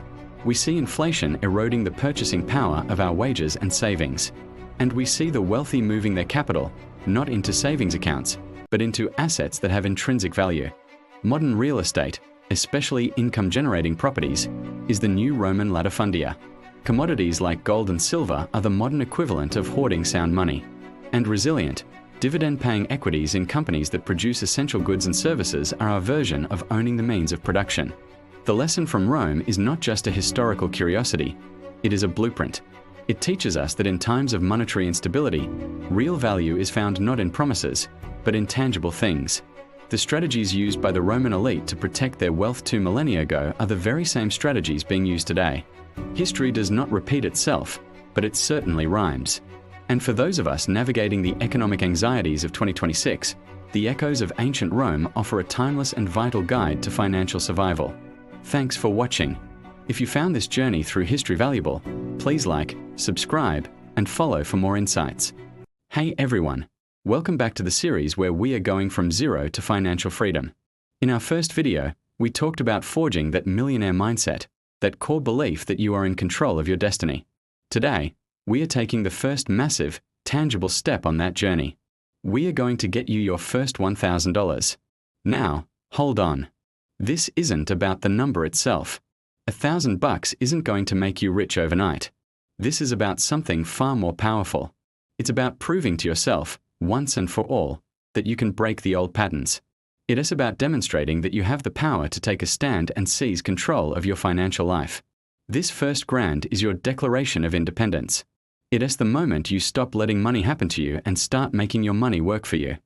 We see inflation eroding the purchasing power of our wages and savings. And we see the wealthy moving their capital, not into savings accounts, but into assets that have intrinsic value. Modern real estate, especially income-generating properties, is the new Roman latifundia. Commodities like gold and silver are the modern equivalent of hoarding sound money. And resilient, dividend-paying equities in companies that produce essential goods and services are our version of owning the means of production. The lesson from Rome is not just a historical curiosity, it is a blueprint. It teaches us that in times of monetary instability, real value is found not in promises, but in tangible things. The strategies used by the Roman elite to protect their wealth 2 millennia ago are the very same strategies being used today. History does not repeat itself, but it certainly rhymes. And for those of us navigating the economic anxieties of 2026, the echoes of ancient Rome offer a timeless and vital guide to financial survival. Thanks for watching. If you found this journey through history valuable, please like, subscribe, and follow for more insights. Hey everyone, welcome back to the series where we are going from zero to financial freedom. In our first video, we talked about forging that millionaire mindset, that core belief that you are in control of your destiny. Today, we are taking the first massive, tangible step on that journey. We are going to get you your first $1,000. Now, hold on. This isn't about the number itself. $1,000 isn't going to make you rich overnight. This is about something far more powerful. It's about proving to yourself, once and for all, that you can break the old patterns. It is about demonstrating that you have the power to take a stand and seize control of your financial life. This first grand is your declaration of independence. It is the moment you stop letting money happen to you and start making your money work for you.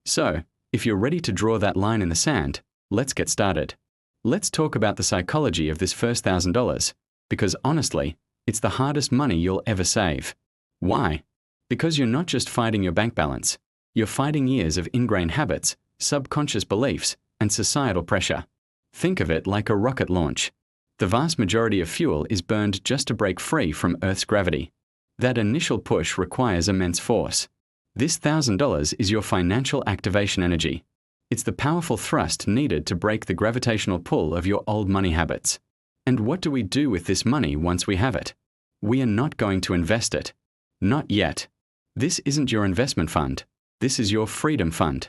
So, if you're ready to draw that line in the sand, let's get started. Let's talk about the psychology of this first $1,000, because honestly, it's the hardest money you'll ever save. Why? Because you're not just fighting your bank balance, you're fighting years of ingrained habits, subconscious beliefs, and societal pressure. Think of it like a rocket launch. The vast majority of fuel is burned just to break free from Earth's gravity. That initial push requires immense force. This $1,000 is your financial activation energy. It's the powerful thrust needed to break the gravitational pull of your old money habits. And what do we do with this money once we have it? We are not going to invest it. Not yet. This isn't your investment fund. This is your freedom fund.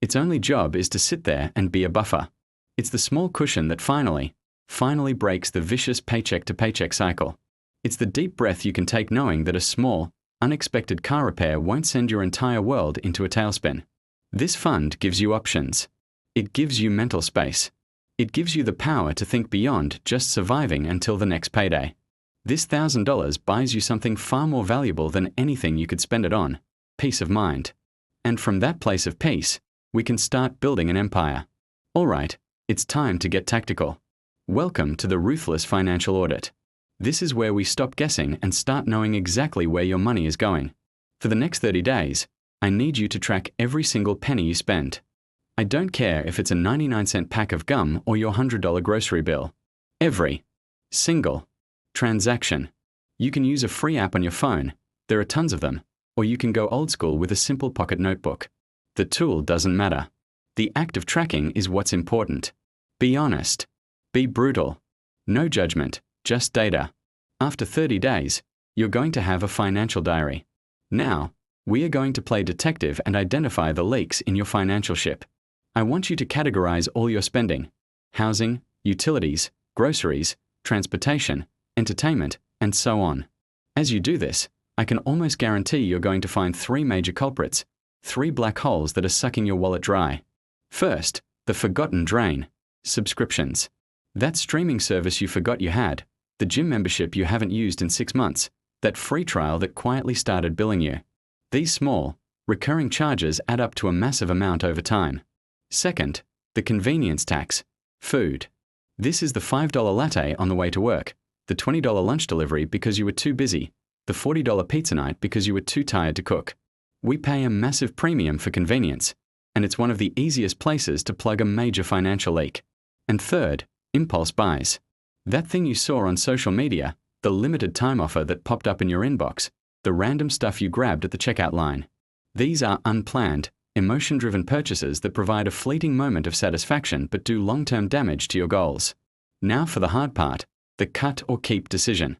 Its only job is to sit there and be a buffer. It's the small cushion that finally breaks the vicious paycheck-to-paycheck cycle. It's the deep breath you can take knowing that a small, unexpected car repair won't send your entire world into a tailspin. This fund gives you options. It gives you mental space. It gives you the power to think beyond just surviving until the next payday. This $1,000 buys you something far more valuable than anything you could spend it on: peace of mind. And from that place of peace, we can start building an empire. All right, it's time to get tactical. Welcome to the ruthless financial audit. This is where we stop guessing and start knowing exactly where your money is going. For the next 30 days, I need you to track every single penny you spend. I don't care if it's a 99-cent pack of gum or your $100 grocery bill. Every single transaction. You can use a free app on your phone. There are tons of them. Or you can go old school with a simple pocket notebook. The tool doesn't matter. The act of tracking is what's important. Be honest. Be brutal. No judgment, just data. After 30 days, you're going to have a financial diary. Now, we are going to play detective and identify the leaks in your financial ship. I want you to categorize all your spending: housing, utilities, groceries, transportation, entertainment, and so on. As you do this, I can almost guarantee you're going to find 3 major culprits, 3 black holes that are sucking your wallet dry. First, the forgotten drain: subscriptions. That streaming service you forgot you had, the gym membership you haven't used in 6 months, that free trial that quietly started billing you. These small, recurring charges add up to a massive amount over time. Second, the convenience tax: food. This is the $5 latte on the way to work, the $20 lunch delivery because you were too busy, the $40 pizza night because you were too tired to cook. We pay a massive premium for convenience, and it's one of the easiest places to plug a major financial leak. And third, impulse buys. That thing you saw on social media, the limited time offer that popped up in your inbox, the random stuff you grabbed at the checkout line. These are unplanned, emotion-driven purchases that provide a fleeting moment of satisfaction but do long-term damage to your goals. Now for the hard part, the cut or keep decision.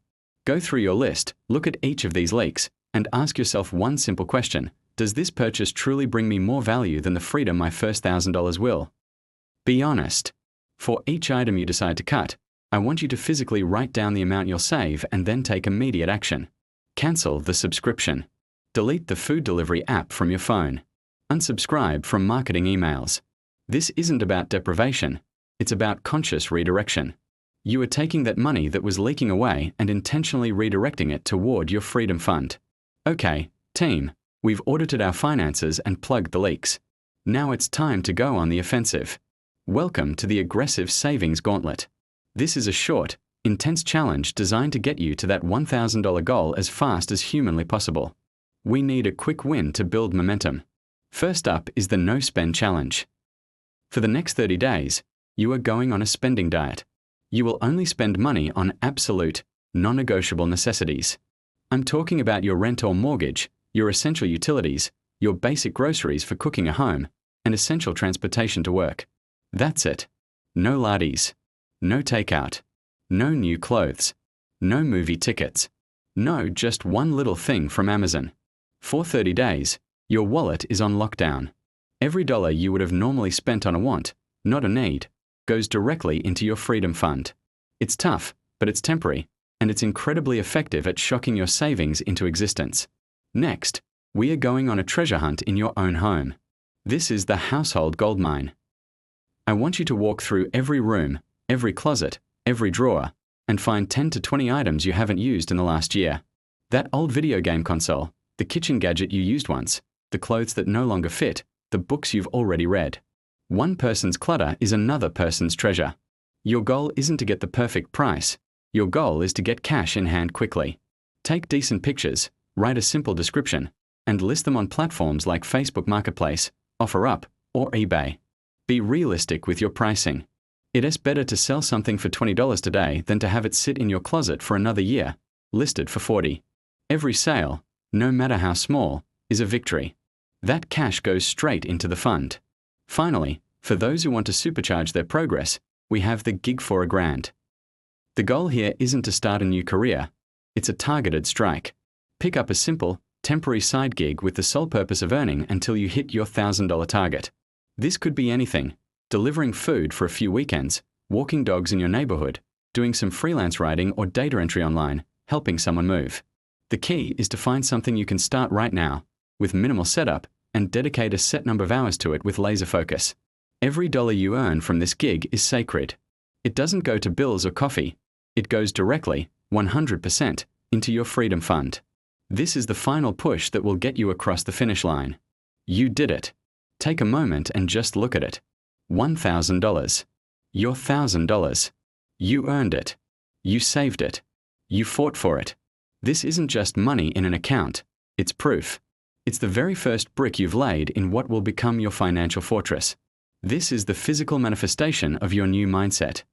Go through your list, look at each of these leaks, and ask yourself one simple question: does this purchase truly bring me more value than the freedom my first $1,000 will? Be honest. For each item you decide to cut, I want you to physically write down the amount you'll save and then take immediate action. Cancel the subscription. Delete the food delivery app from your phone. Unsubscribe from marketing emails. This isn't about deprivation, it's about conscious redirection. You are taking that money that was leaking away and intentionally redirecting it toward your freedom fund. Okay, team, we've audited our finances and plugged the leaks. Now it's time to go on the offensive. Welcome to the Aggressive Savings Gauntlet. This is a short, intense challenge designed to get you to that $1,000 goal as fast as humanly possible. We need a quick win to build momentum. First up is the No Spend Challenge. For the next 30 days, you are going on a spending diet. You will only spend money on absolute, non-negotiable necessities. I'm talking about your rent or mortgage, your essential utilities, your basic groceries for cooking at home, and essential transportation to work. That's it. No lardies. No takeout. No new clothes. No movie tickets. No just one little thing from Amazon. For 30 days, your wallet is on lockdown. Every dollar you would have normally spent on a want, not a need, goes directly into your freedom fund. It's tough, but it's temporary, and it's incredibly effective at shocking your savings into existence. Next, we are going on a treasure hunt in your own home. This is the household goldmine. I want you to walk through every room, every closet, every drawer, and find 10 to 20 items you haven't used in the last year. That old video game console, the kitchen gadget you used once, the clothes that no longer fit, the books you've already read. One person's clutter is another person's treasure. Your goal isn't to get the perfect price. Your goal is to get cash in hand quickly. Take decent pictures, write a simple description, and list them on platforms like Facebook Marketplace, OfferUp, or eBay. Be realistic with your pricing. It is better to sell something for $20 today than to have it sit in your closet for another year, listed for $40. Every sale, no matter how small, is a victory. That cash goes straight into the fund. Finally, for those who want to supercharge their progress, we have the gig for $1,000. The goal here isn't to start a new career. It's a targeted strike. Pick up a simple, temporary side gig with the sole purpose of earning until you hit your $1,000 target. This could be anything: delivering food for a few weekends, walking dogs in your neighborhood, doing some freelance writing or data entry online, helping someone move. The key is to find something you can start right now, with minimal setup, and dedicate a set number of hours to it with laser focus. Every dollar you earn from this gig is sacred. It doesn't go to bills or coffee. It goes directly, 100%, into your freedom fund. This is the final push that will get you across the finish line. You did it. Take a moment and just look at it. $1,000. Your $1,000. You earned it. You saved it. You fought for it. This isn't just money in an account. It's proof. It's the very first brick you've laid in what will become your financial fortress. This is the physical manifestation of your new mindset.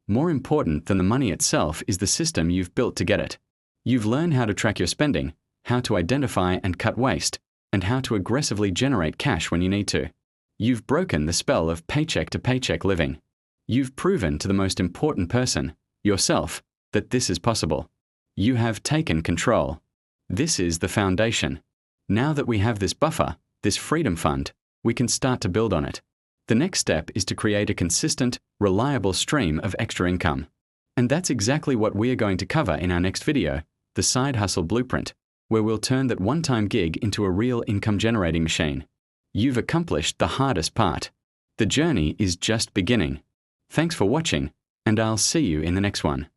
More important than the money itself is the system you've built to get it. You've learned how to track your spending, how to identify and cut waste, and how to aggressively generate cash when you need to. You've broken the spell of paycheck-to-paycheck living. You've proven to the most important person, yourself, that this is possible. You have taken control. This is the foundation. Now that we have this buffer, this freedom fund, we can start to build on it. The next step is to create a consistent, reliable stream of extra income. And that's exactly what we are going to cover in our next video, the Side Hustle Blueprint, where we'll turn that one-time gig into a real income-generating machine. You've accomplished the hardest part. The journey is just beginning. Thanks for watching, and I'll see you in the next one.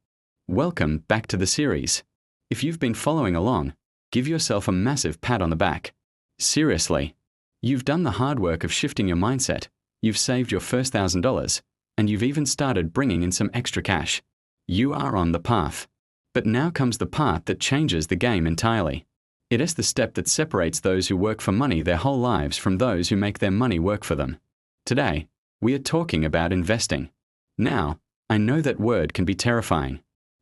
Welcome back to the series. If you've been following along, give yourself a massive pat on the back. Seriously. You've done the hard work of shifting your mindset. You've saved your first $1,000, and you've even started bringing in some extra cash. You are on the path. But now comes the part that changes the game entirely. It is the step that separates those who work for money their whole lives from those who make their money work for them. Today, we are talking about investing. Now, I know that word can be terrifying.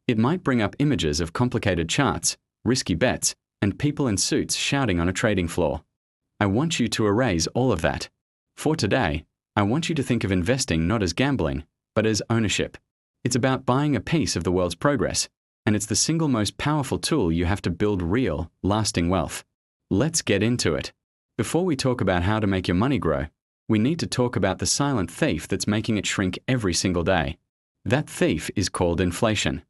It might bring up images of complicated charts, risky bets, and people in suits shouting on a trading floor. I want you to erase all of that. For today, I want you to think of investing not as gambling, but as ownership. It's about buying a piece of the world's progress, and it's the single most powerful tool you have to build real, lasting wealth. Let's get into it. Before we talk about how to make your money grow, we need to talk about the silent thief that's making it shrink every single day. That thief is called inflation.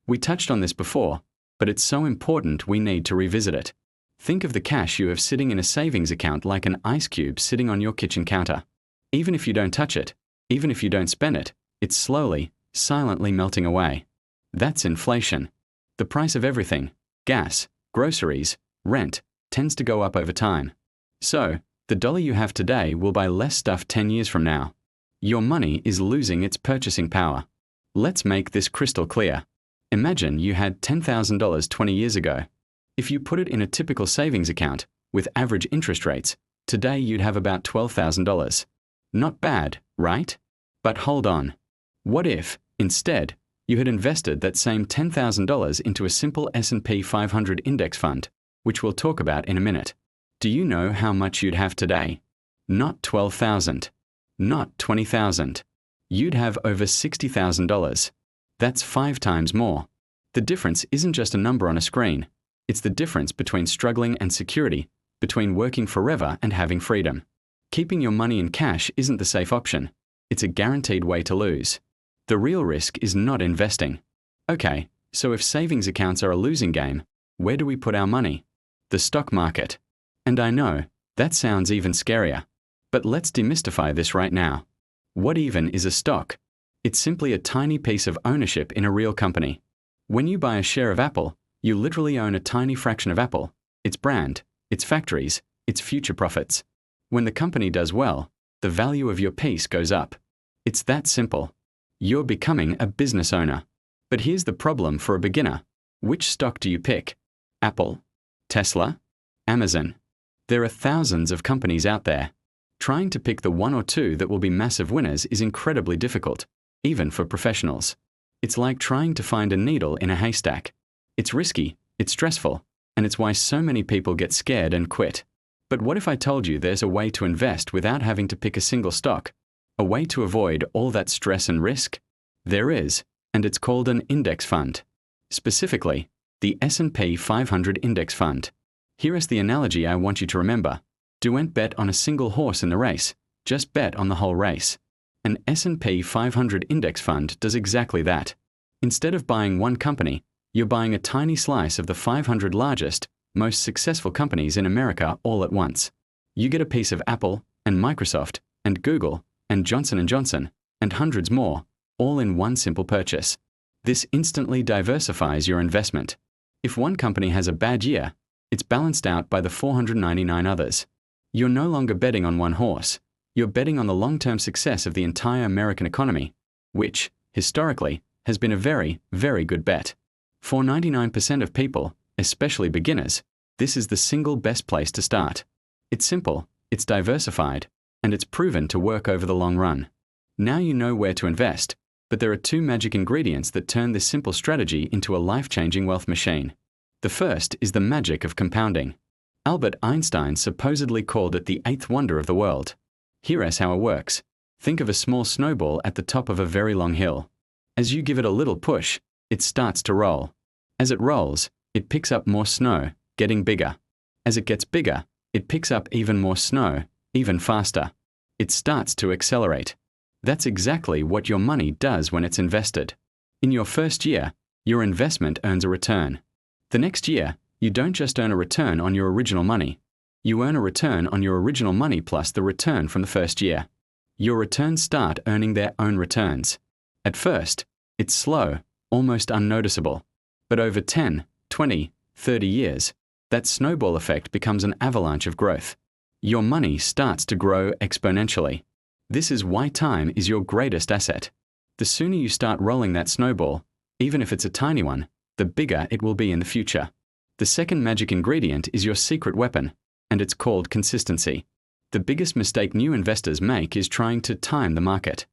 We touched on this before, but it's so important we need to revisit it. Think of the cash you have sitting in a savings account like an ice cube sitting on your kitchen counter. Even if you don't touch it, even if you don't spend it, it's slowly, silently melting away. That's inflation. The price of everything, gas, groceries, rent, tends to go up over time. So, the dollar you have today will buy less stuff 10 years from now. Your money is losing its purchasing power. Let's make this crystal clear. Imagine you had $10,000 20 years ago. If you put it in a typical savings account, with average interest rates, today you'd have about $12,000. Not bad, right? But hold on. What if, instead, you had invested that same $10,000 into a simple S&P 500 index fund, which we'll talk about in a minute? Do you know how much you'd have today? Not $12,000. Not $20,000. You'd have over $60,000. That's 5 times more. The difference isn't just a number on a screen. It's the difference between struggling and security, between working forever and having freedom. Keeping your money in cash isn't the safe option. It's a guaranteed way to lose. The real risk is not investing. Okay, so if savings accounts are a losing game, where do we put our money? The stock market. And I know, that sounds even scarier. But let's demystify this right now. What even is a stock? It's simply a tiny piece of ownership in a real company. When you buy a share of Apple, you literally own a tiny fraction of Apple, its brand, its factories, its future profits. When the company does well, the value of your piece goes up. It's that simple. You're becoming a business owner. But here's the problem for a beginner. Which stock do you pick? Apple? Tesla? Amazon? There are thousands of companies out there. Trying to pick the one or two that will be massive winners is incredibly difficult, even for professionals. It's like trying to find a needle in a haystack. It's risky, it's stressful, and it's why so many people get scared and quit. But what if I told you there's a way to invest without having to pick a single stock? A way to avoid all that stress and risk? There is, and it's called an index fund. Specifically, the S&P 500 Index Fund. Here is the analogy I want you to remember. Don't bet on a single horse in the race, just bet on the whole race. An S&P 500 Index Fund does exactly that. Instead of buying one company, you're buying a tiny slice of the 500 largest, most successful companies in America all at once. You get a piece of Apple, and Microsoft, and Google, and Johnson & Johnson, and hundreds more, all in one simple purchase. This instantly diversifies your investment. If one company has a bad year, it's balanced out by the 499 others. You're no longer betting on one horse. You're betting on the long-term success of the entire American economy, which, historically, has been a very, very good bet. For 99% of people, especially beginners, this is the single best place to start. It's simple, it's diversified, and it's proven to work over the long run. Now you know where to invest, but there are 2 magic ingredients that turn this simple strategy into a life-changing wealth machine. The first is the magic of compounding. Albert Einstein supposedly called it the 8th wonder of the world. Here's how it works. Think of a small snowball at the top of a very long hill. As you give it a little push, it starts to roll. As it rolls, it picks up more snow, getting bigger. As it gets bigger, it picks up even more snow, even faster. It starts to accelerate. That's exactly what your money does when it's invested. In your first year, your investment earns a return. The next year, you don't just earn a return on your original money. You earn a return on your original money plus the return from the first year. Your returns start earning their own returns. At first, it's slow, almost unnoticeable. But over 10, 20, 30 years, that snowball effect becomes an avalanche of growth. Your money starts to grow exponentially. This is why time is your greatest asset. The sooner you start rolling that snowball, even if it's a tiny one, the bigger it will be in the future. The second magic ingredient is your secret weapon, and it's called consistency. The biggest mistake new investors make is trying to time the market.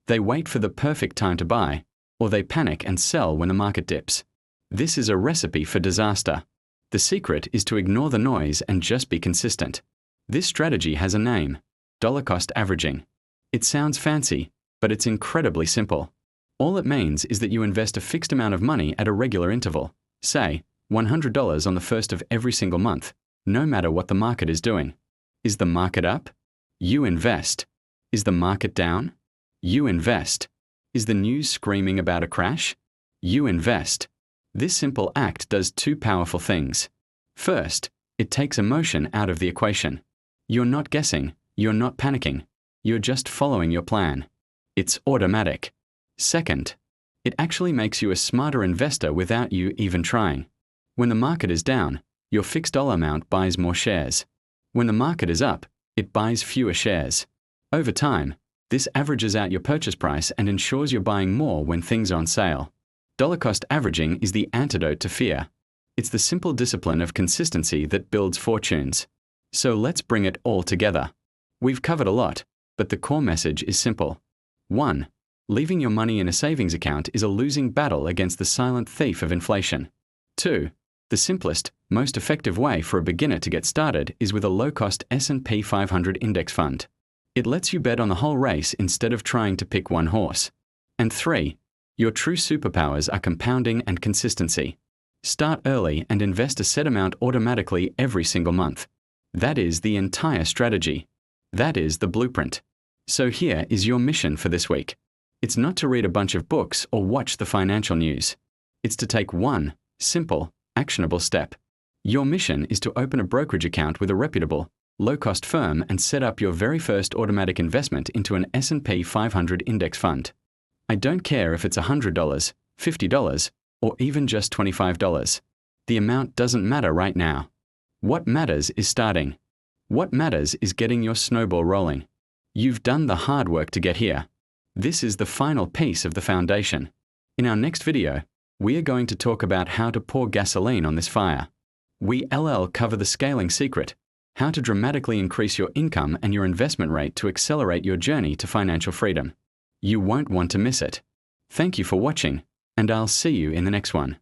They wait for the perfect time to buy, or they panic and sell when the market dips. This is a recipe for disaster. The secret is to ignore the noise and just be consistent. This strategy has a name: dollar cost averaging. It sounds fancy, but it's incredibly simple. All it means is that you invest a fixed amount of money at a regular interval, say $100 on the first of every single month, no matter what the market is doing. Is the market up? You invest. Is the market down? You invest. Is the news screaming about a crash? You invest. This simple act does two powerful things. First, it takes emotion out of the equation. You're not guessing, you're not panicking, you're just following your plan. It's automatic. Second, it actually makes you a smarter investor without you even trying. When the market is down, your fixed dollar amount buys more shares. When the market is up, it buys fewer shares. Over time, this averages out your purchase price and ensures you're buying more when things are on sale. Dollar cost averaging is the antidote to fear. It's the simple discipline of consistency that builds fortunes. So let's bring it all together. We've covered a lot, but the core message is simple. 1. Leaving your money in a savings account is a losing battle against the silent thief of inflation. 2. The simplest, most effective way for a beginner to get started is with a low-cost S&P 500 index fund. It lets you bet on the whole race instead of trying to pick one horse. And 3. Your true superpowers are compounding and consistency. Start early and invest a set amount automatically every single month. That is the entire strategy. That is the blueprint. So here is your mission for this week. It's not to read a bunch of books or watch the financial news. It's to take one simple, actionable step. Your mission is to open a brokerage account with a reputable, low-cost firm and set up your very first automatic investment into an S&P 500 index fund. I don't care if it's $100, $50, or even just $25. The amount doesn't matter right now. What matters is starting. What matters is getting your snowball rolling. You've done the hard work to get here. This is the final piece of the foundation. In our next video, we are going to talk about how to pour gasoline on this fire. We cover the scaling secret, how to dramatically increase your income and your investment rate to accelerate your journey to financial freedom. You won't want to miss it. Thank you for watching, and I'll see you in the next one.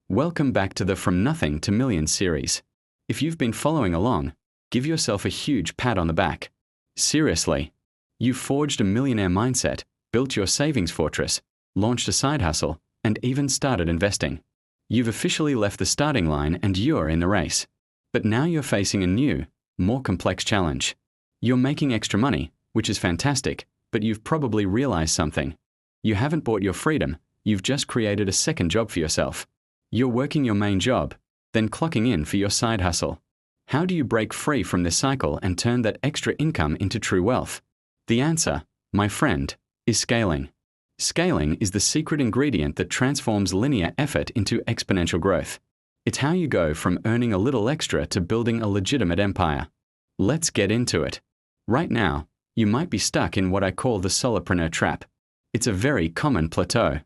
Welcome back to the From Nothing to Millions series. If you've been following along, give yourself a huge pat on the back. Seriously, you forged a millionaire mindset, built your savings fortress, launched a side hustle, and even started investing. You've officially left the starting line and you're in the race. But now you're facing a new, more complex challenge. You're making extra money, which is fantastic, but you've probably realized something. You haven't bought your freedom, you've just created a second job for yourself. You're working your main job, then clocking in for your side hustle. How do you break free from this cycle and turn that extra income into true wealth? The answer, my friend, is scaling. Scaling is the secret ingredient that transforms linear effort into exponential growth. It's how you go from earning a little extra to building a legitimate empire. Let's get into it. Right now, you might be stuck in what I call the solopreneur trap. It's a very common plateau.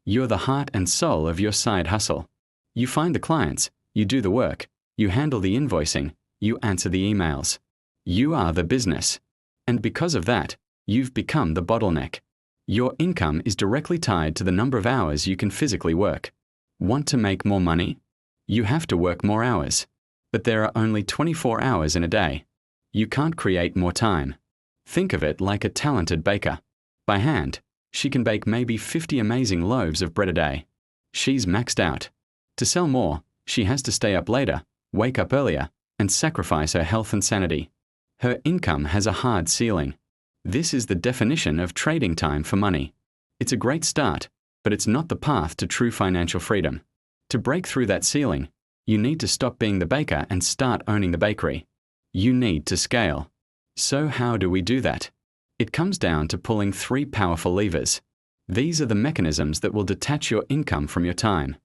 You're the heart and soul of your side hustle. You find the clients, you do the work, you handle the invoicing, you answer the emails. You are the business. And because of that, you've become the bottleneck. Your income is directly tied to the number of hours you can physically work. Want to make more money? You have to work more hours. But there are only 24 hours in a day. You can't create more time. Think of it like a talented baker. By hand, she can bake maybe 50 amazing loaves of bread a day. She's maxed out. To sell more, she has to stay up later, wake up earlier, and sacrifice her health and sanity. Her income has a hard ceiling. This is the definition of trading time for money. It's a great start, but it's not the path to true financial freedom. To break through that ceiling, you need to stop being the baker and start owning the bakery. You need to scale. So how do we do that? It comes down to pulling 3 powerful levers. These are the mechanisms that will detach your income from your time.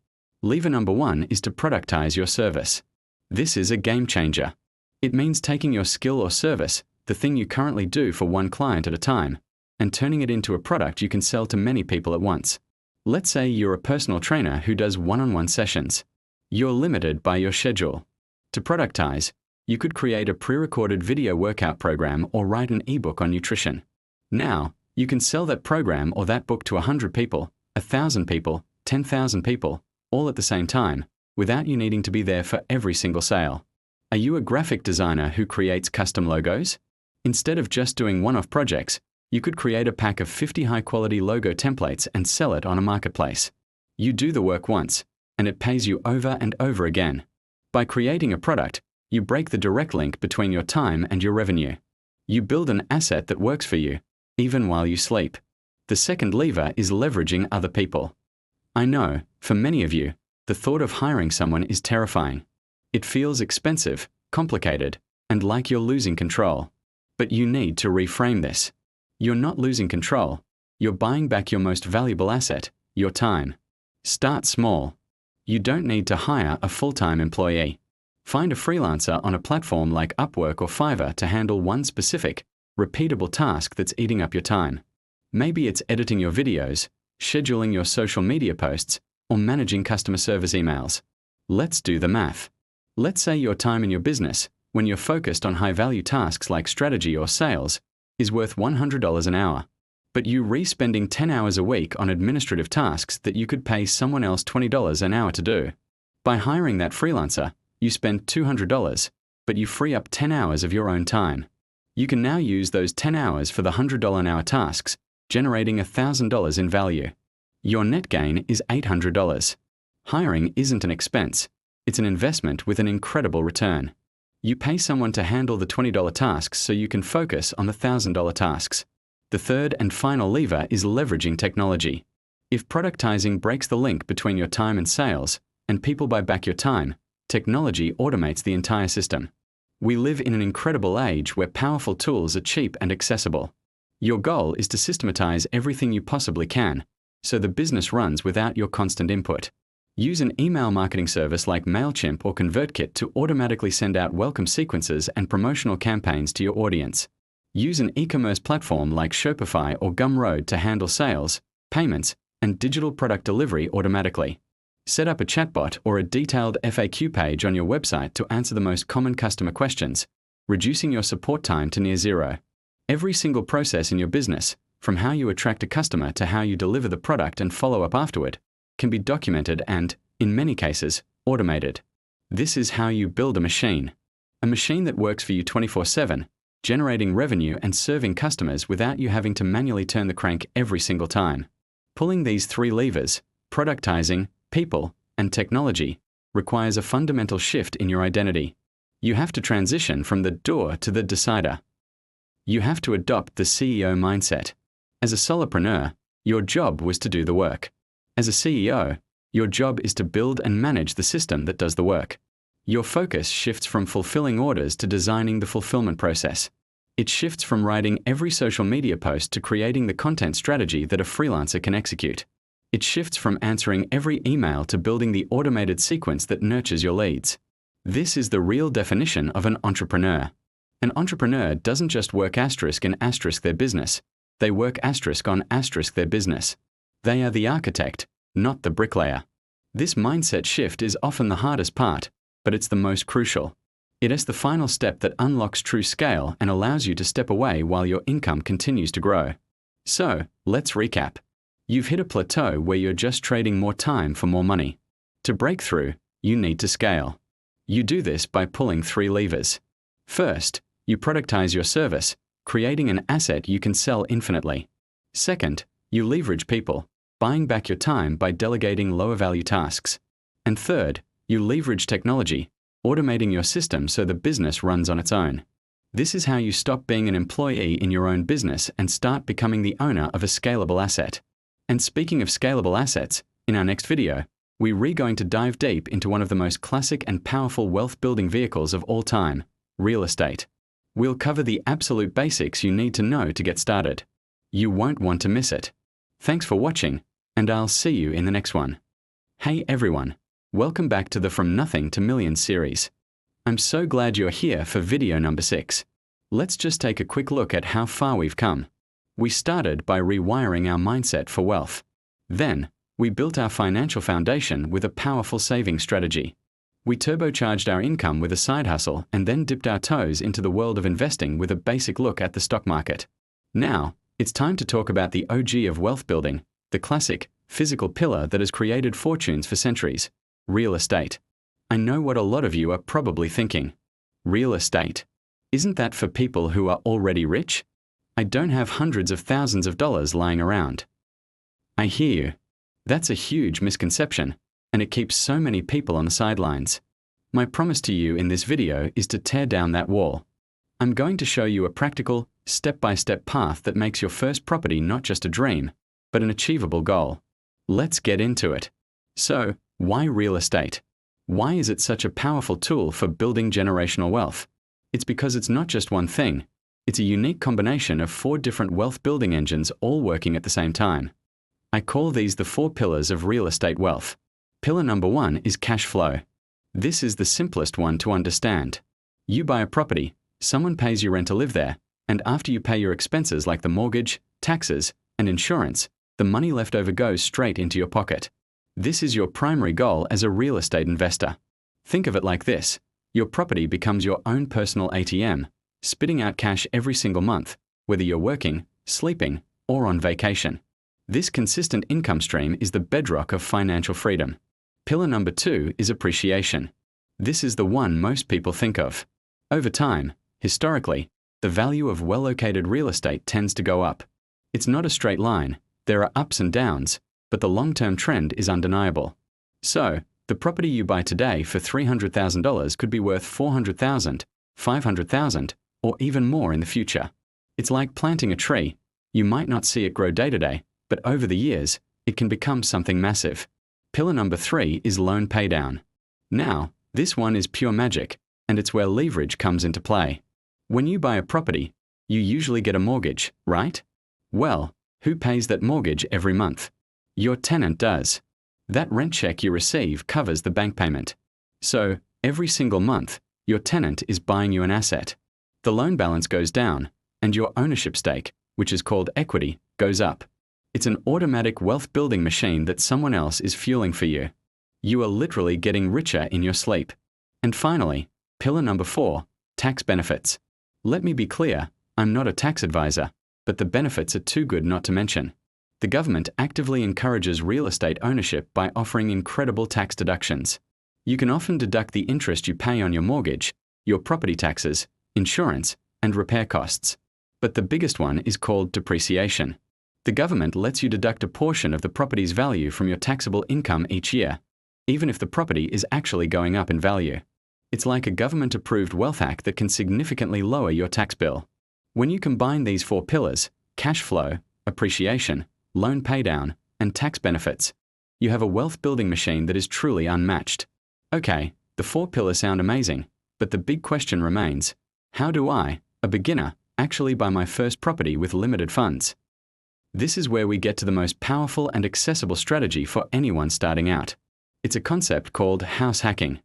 Lever number 1 is to productize your service. This is a game changer. It means taking your skill or service, the thing you currently do for one client at a time, and turning it into a product you can sell to many people at once. Let's say you're a personal trainer who does one-on-one sessions. You're limited by your schedule. To productize, you could create a pre-recorded video workout program or write an ebook on nutrition. Now, you can sell that program or that book to 100 people, 1,000 people, 10,000 people, all at the same time, without you needing to be there for every single sale. Are you a graphic designer who creates custom logos? Instead of just doing one-off projects, you could create a pack of 50 high-quality logo templates and sell it on a marketplace. You do the work once, and it pays you over and over again. By creating a product, you break the direct link between your time and your revenue. You build an asset that works for you, even while you sleep. The second lever is leveraging other people. I know, for many of you, the thought of hiring someone is terrifying. It feels expensive, complicated, and like you're losing control. But you need to reframe this. You're not losing control. You're buying back your most valuable asset, your time. Start small. You don't need to hire a full-time employee. Find a freelancer on a platform like Upwork or Fiverr to handle one specific, repeatable task that's eating up your time. Maybe it's editing your videos, scheduling your social media posts, or managing customer service emails. Let's do the math. Let's say your time in your business, when you're focused on high-value tasks like strategy or sales, is worth $100 an hour. But you re-spending 10 hours a week on administrative tasks that you could pay someone else $20 an hour to do. By hiring that freelancer, you spend $200, but you free up 10 hours of your own time. You can now use those 10 hours for the $100 an hour tasks, generating $1,000 in value. Your net gain is $800. Hiring isn't an expense. It's an investment with an incredible return. You pay someone to handle the $20 tasks so you can focus on the $1,000 tasks. The third and final lever is leveraging technology. If productizing breaks the link between your time and sales, and people buy back your time, technology automates the entire system. We live in an incredible age where powerful tools are cheap and accessible. Your goal is to systematize everything you possibly can, so the business runs without your constant input. Use an email marketing service like MailChimp or ConvertKit to automatically send out welcome sequences and promotional campaigns to your audience. Use an e-commerce platform like Shopify or Gumroad to handle sales, payments, and digital product delivery automatically. Set up a chatbot or a detailed FAQ page on your website to answer the most common customer questions, reducing your support time to near zero. Every single process in your business, from how you attract a customer to how you deliver the product and follow up afterward, can be documented and, in many cases, automated. This is how you build a machine that works for you 24/7, generating revenue and serving customers without you having to manually turn the crank every single time. Pulling these three levers, productizing, people, and technology, requires a fundamental shift in your identity. You have to transition from the doer to the decider. You have to adopt the CEO mindset. As a solopreneur, your job was to do the work. As a CEO, your job is to build and manage the system that does the work. Your focus shifts from fulfilling orders to designing the fulfillment process. It shifts from writing every social media post to creating the content strategy that a freelancer can execute. It shifts from answering every email to building the automated sequence that nurtures your leads. This is the real definition of an entrepreneur. An entrepreneur doesn't just work asterisk and asterisk their business. They work asterisk on asterisk their business. They are the architect, not the bricklayer. This mindset shift is often the hardest part, but it's the most crucial. It is the final step that unlocks true scale and allows you to step away while your income continues to grow. So, let's recap. You've hit a plateau where you're just trading more time for more money. To break through, you need to scale. You do this by pulling three levers. First, you productize your service, creating an asset you can sell infinitely. Second, you leverage people, buying back your time by delegating lower-value tasks. And third, you leverage technology, automating your system so the business runs on its own. This is how you stop being an employee in your own business and start becoming the owner of a scalable asset. And speaking of scalable assets, in our next video, we're going to dive deep into one of the most classic and powerful wealth-building vehicles of all time, real estate. We'll cover the absolute basics you need to know to get started. You won't want to miss it. Thanks for watching, and I'll see you in the next one. Hey everyone, welcome back to the From Nothing to Millions series. I'm so glad you're here for video number 6. Let's just take a quick look at how far we've come. We started by rewiring our mindset for wealth. Then, we built our financial foundation with a powerful saving strategy. We turbocharged our income with a side hustle and then dipped our toes into the world of investing with a basic look at the stock market. Now, it's time to talk about the OG of wealth building, the classic, physical pillar that has created fortunes for centuries, real estate. I know what a lot of you are probably thinking. Real estate. Isn't that for people who are already rich? I don't have hundreds of thousands of dollars lying around. I hear you. That's a huge misconception, and it keeps so many people on the sidelines. My promise to you in this video is to tear down that wall. I'm going to show you a practical, step-by-step path that makes your first property not just a dream, but an achievable goal. Let's get into it. So, why real estate? Why is it such a powerful tool for building generational wealth? It's because it's not just one thing. It's a unique combination of 4 different wealth-building engines all working at the same time. I call these the 4 pillars of real estate wealth. Pillar number 1 is cash flow. This is the simplest one to understand. You buy a property, someone pays you rent to live there, and after you pay your expenses like the mortgage, taxes, and insurance, the money left over goes straight into your pocket. This is your primary goal as a real estate investor. Think of it like this. Your property becomes your own personal ATM, spitting out cash every single month, whether you're working, sleeping, or on vacation. This consistent income stream is the bedrock of financial freedom. Pillar number 2 is appreciation. This is the one most people think of. Over time, historically, the value of well-located real estate tends to go up. It's not a straight line. There are ups and downs, but the long-term trend is undeniable. So, the property you buy today for $300,000 could be worth $400,000, $500,000, or even more in the future. It's like planting a tree. You might not see it grow day to day, but over the years, it can become something massive. Pillar number 3 is loan paydown. Now, this one is pure magic, and it's where leverage comes into play. When you buy a property, you usually get a mortgage, right? Well, who pays that mortgage every month? Your tenant does. That rent check you receive covers the bank payment. So, every single month, your tenant is buying you an asset. The loan balance goes down, and your ownership stake, which is called equity, goes up. It's an automatic wealth-building machine that someone else is fueling for you. You are literally getting richer in your sleep. And finally, pillar number 4, tax benefits. Let me be clear, I'm not a tax advisor, but the benefits are too good not to mention. The government actively encourages real estate ownership by offering incredible tax deductions. You can often deduct the interest you pay on your mortgage, your property taxes, insurance, and repair costs. But the biggest one is called depreciation. The government lets you deduct a portion of the property's value from your taxable income each year, even if the property is actually going up in value. It's like a government-approved wealth hack that can significantly lower your tax bill. When you combine these 4 pillars, cash flow, appreciation, loan paydown, and tax benefits, you have a wealth-building machine that is truly unmatched. Okay, the 4 pillars sound amazing, but the big question remains, how do I, a beginner, actually buy my first property with limited funds? This is where we get to the most powerful and accessible strategy for anyone starting out. It's a concept called house hacking.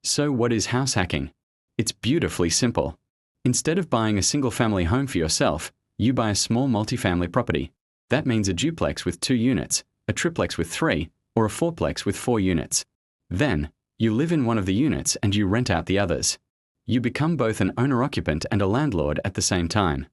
So what is house hacking? It's beautifully simple. Instead of buying a single-family home for yourself, you buy a small multifamily property. That means a duplex with 2 units, a triplex with 3, or a fourplex with 4 units. Then, you live in one of the units and you rent out the others. You become both an owner-occupant and a landlord at the same time.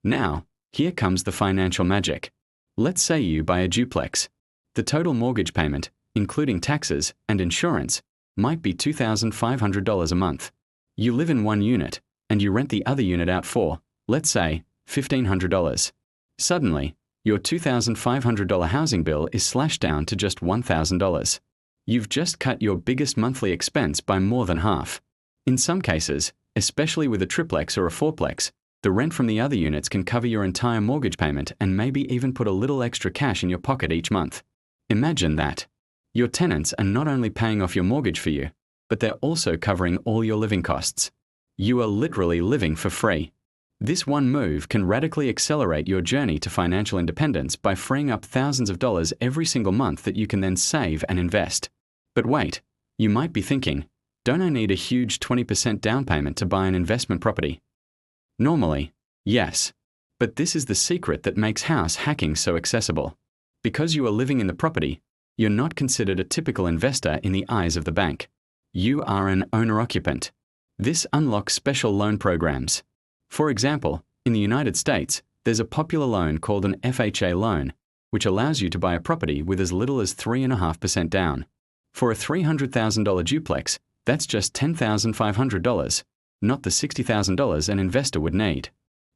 Now, here comes the financial magic. Let's say you buy a duplex. The total mortgage payment, including taxes and insurance, might be $2,500 a month. You live in one unit, and you rent the other unit out for, let's say, $1,500. Suddenly, your $2,500 housing bill is slashed down to just $1,000. You've just cut your biggest monthly expense by more than half. In some cases, especially with a triplex or a fourplex, the rent from the other units can cover your entire mortgage payment and maybe even put a little extra cash in your pocket each month. Imagine that. Your tenants are not only paying off your mortgage for you, but they're also covering all your living costs. You are literally living for free. This one move can radically accelerate your journey to financial independence by freeing up thousands of dollars every single month that you can then save and invest. But wait, you might be thinking, don't I need a huge 20% down payment to buy an investment property? Normally, yes. But this is the secret that makes house hacking so accessible. Because you are living in the property, you're not considered a typical investor in the eyes of the bank. You are an owner-occupant. This unlocks special loan programs. For example, in the United States, there's a popular loan called an FHA loan, which allows you to buy a property with as little as 3.5% down. For a $300,000 duplex, that's just $10,500. not the $60,000 an investor would need.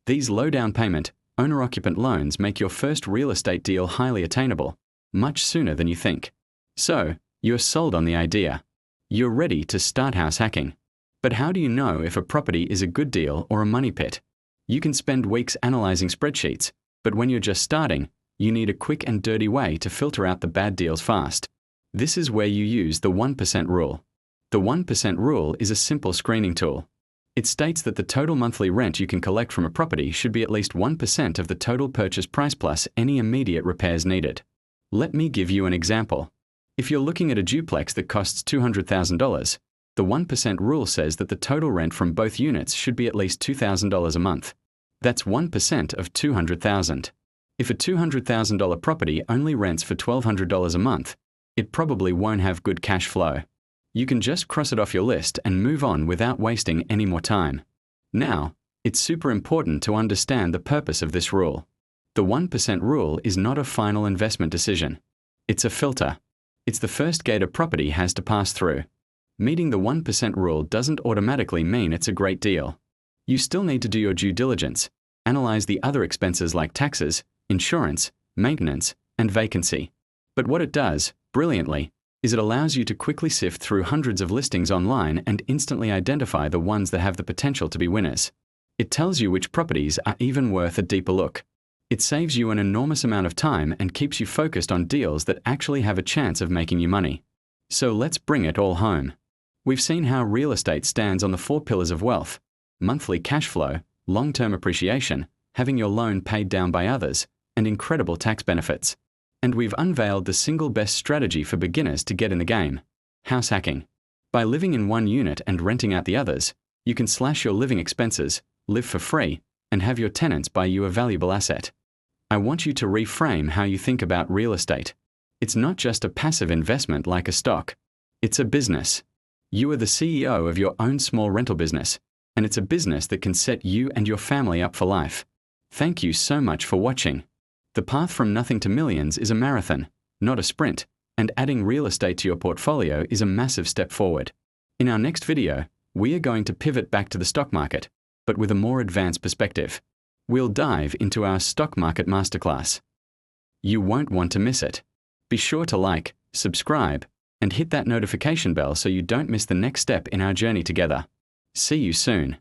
These low down payment, owner-occupant loans make your first real estate deal highly attainable, much sooner than you think. So, you're sold on the idea. You're ready to start house hacking. But how do you know if a property is a good deal or a money pit? You can spend weeks analyzing spreadsheets, but when you're just starting, you need a quick and dirty way to filter out the bad deals fast. This is where you use the 1% rule. The 1% rule is a simple screening tool. It states that the total monthly rent you can collect from a property should be at least 1% of the total purchase price plus any immediate repairs needed. Let me give you an example. If you're looking at a duplex that costs $200,000, the 1% rule says that the total rent from both units should be at least $2,000 a month. That's 1% of $200,000. If a $200,000 property only rents for $1,200 a month, it probably won't have good cash flow. You can just cross it off your list and move on without wasting any more time. Now, it's super important to understand the purpose of this rule. The 1% rule is not a final investment decision. It's a filter. It's the first gate a property has to pass through. Meeting the 1% rule doesn't automatically mean it's a great deal. You still need to do your due diligence, analyze the other expenses like taxes, insurance, maintenance, and vacancy. But what it does, brilliantly, is it allows you to quickly sift through hundreds of listings online and instantly identify the ones that have the potential to be winners. It tells you which properties are even worth a deeper look. It saves you an enormous amount of time and keeps you focused on deals that actually have a chance of making you money. So let's bring it all home. We've seen how real estate stands on the 4 pillars of wealth: monthly cash flow, long-term appreciation, having your loan paid down by others, and incredible tax benefits. And we've unveiled the single best strategy for beginners to get in the game: house hacking. By living in one unit and renting out the others, you can slash your living expenses, live for free, and have your tenants buy you a valuable asset. I want you to reframe how you think about real estate. It's not just a passive investment like a stock. It's a business. You are the CEO of your own small rental business, and it's a business that can set you and your family up for life. Thank you so much for watching. The path from nothing to millions is a marathon, not a sprint, and adding real estate to your portfolio is a massive step forward. In our next video, we are going to pivot back to the stock market, but with a more advanced perspective. We'll dive into our stock market masterclass. You won't want to miss it. Be sure to like, subscribe, and hit that notification bell so you don't miss the next step in our journey together. See you soon.